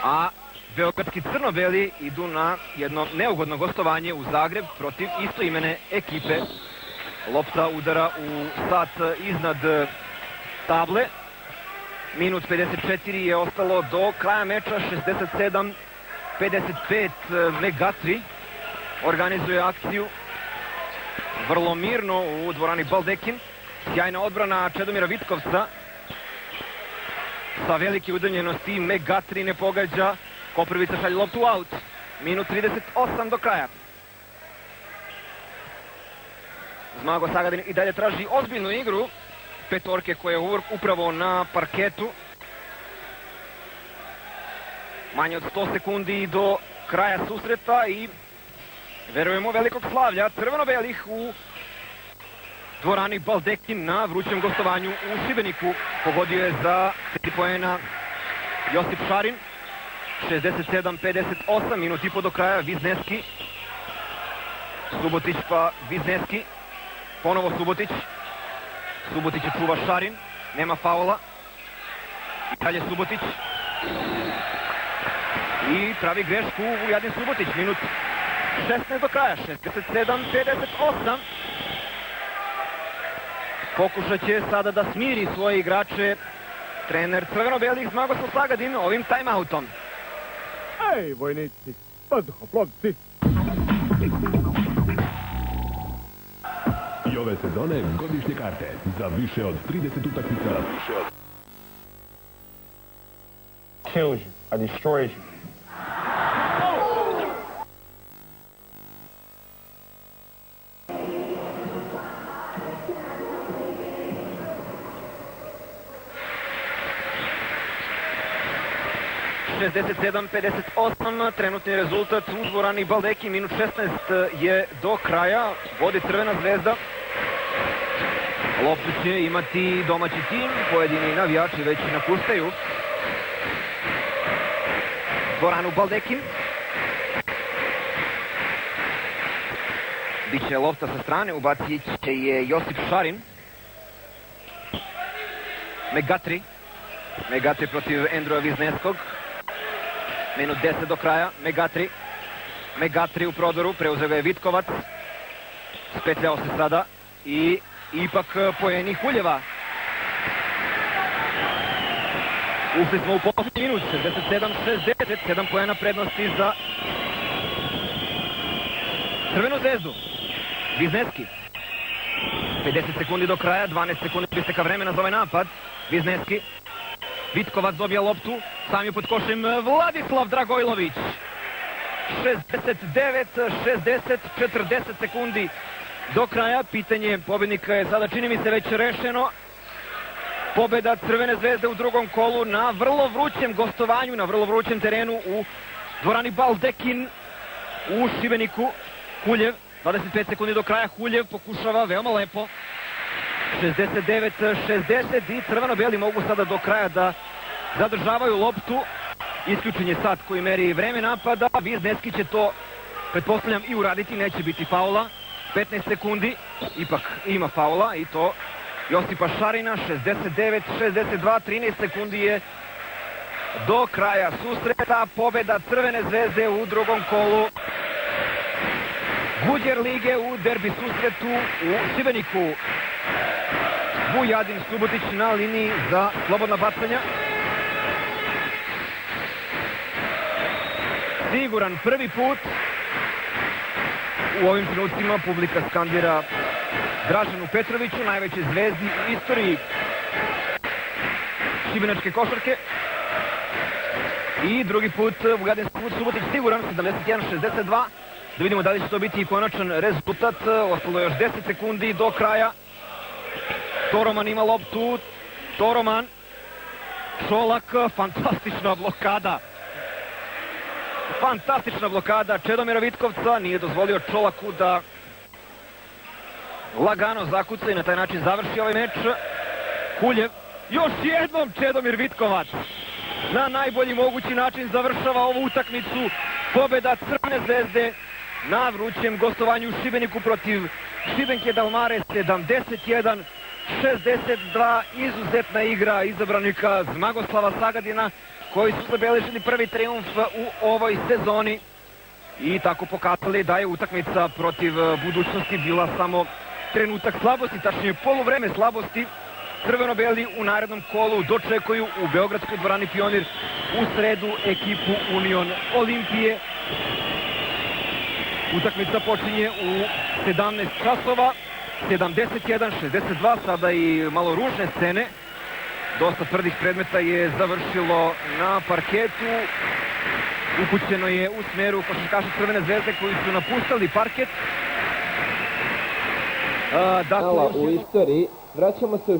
A beogradski crno-beli idu na jedno neugodno gostovanje u Zagreb protiv istoimene ekipe. Lopta udara u sat iznad table. Minut 54 je ostalo do kraja meča, 67-55. Megatri organizuje akciju vrlo mirno u dvorani Baldekin. Sjajna odbrana Čedomira Vitkovca. Sa velike udaljenosti Megatri ne pogađa. Koprivica šalje loptu u aut. Minut 38 do kraja. Zmago Sagadin i dalje traži ozbiljnu igru petorke koja je upravo na parketu. Manje od 100 sekundi do kraja susreta i verujemo velikog slavlja crveno-belih u dvorani Baldekin na vrućem gostovanju u Šibeniku. Pogodio je za 3 poena Josip Šarin. 67-58, minut i po do kraja. Vizneski. Subotić pa Vizneski. Ponovo Subotić. Subotić je čuva Šarin. Nema faula. I dalje Subotić. I pravi grešku Vujadin Subotić. Minut 16 do kraja. 67-58. Pokušat će sada da smiri svoje igrače trener crveno-belih Zmagoslav Sagadin ovim timeoutom. Ej, vojnici, vzduhoplovci. I ove sezone godišnje karte za više od 30 utakmica. Kills you, I destroys you. 67-58, trenutni rezultat u dvorani Baldeki, minut 16 je do kraja, vodi Crvena zvezda. Loptu će imati domaći tim, pojedini navijači već napuštaju dvoranu Baldeki. Biće lopta sa strane, ubacit će je Josip Šarin. Megatri protiv Endroja Vizneskog. Minut 10 do kraja. Megatri u prodoru, preuzeo ga je Vitkovac. Spetljao se sada i ipak poeni Huljeva. Ušli smo u posljednji minut, 67-60, 7 poena prednosti za Crvenu zvezdu. Vizneski. 50 sekundi do kraja, 12 sekundi isteka vremena za ovaj napad. Vizneski. Vitkovac dobija loptu, sam je pod košem Vladislav Dragojlović. 69-60, 40 sekundi do kraja. Pitanje pobednika je sada, čini mi se, već rešeno. Pobeda Crvene zvezde u drugom kolu na vrlo vrućem gostovanju, na vrlo vrućem terenu u dvorani Baldekin u Šibeniku. Huljev, 25 sekundi do kraja, Huljev pokušava veoma lepo. 69-60 i crveno-beli mogu sada do kraja da zadržavaju loptu. Isključen je sat koji meri vreme napada. Vizneski će to, pretpostavljam, i uraditi, neće biti faula. 15 sekundi, ipak ima faula i to Josipa Šarina. 69-62, 13 sekundi je do kraja susreta. Pobeda Crvene zvezde u drugom kolu Guđer lige u derbi susretu u Šibeniku. Vujadin Subotić na liniji za slobodna bacanja. Siguran prvi put. U ovim trenucima publika skandira Draženu Petroviću, najvećoj zvezdi u istoriji šibenačke košarke. I drugi put Vujadin Subotić siguran, 71-62. Da vidimo da li će to biti i konačan rezultat. Ostalo još 10 sekundi do kraja. Toroman ima loptu. Toroman. Čolak. Fantastična blokada. Fantastična blokada Čedomira Vitkovca. Nije dozvolio Čolaku da lagano zakuca i na taj način završi ovaj meč. Huljev. Još jednom Čedomir Vitkovac. Na najbolji mogući način završava ovu utakmicu. Pobeda Crvene zvezde na vrućem gostovanju u Šibeniku protiv Šibenke Dalmare. 71-62, izuzetna igra izabranika Zmagoslava Sagadina, koji su zabeležili prvi trijumf u ovoj sezoni i tako pokazali da je utakmica protiv budućnosti bila samo trenutak slabosti, tačnije poluvreme slabosti. Crveno-beli u narednom kolu dočekuju u beogradskoj dvorani Pionir u sredu ekipu Union Olimpije. Utakmica počinje u 17 časova, 71-62, sada i malo ružne scene. Dosta tvrdih predmeta je završilo na parketu. Upućeno je u smeru košarkaša Crvene zvezde koji su napuštali parket. U istoriji vraćamo se u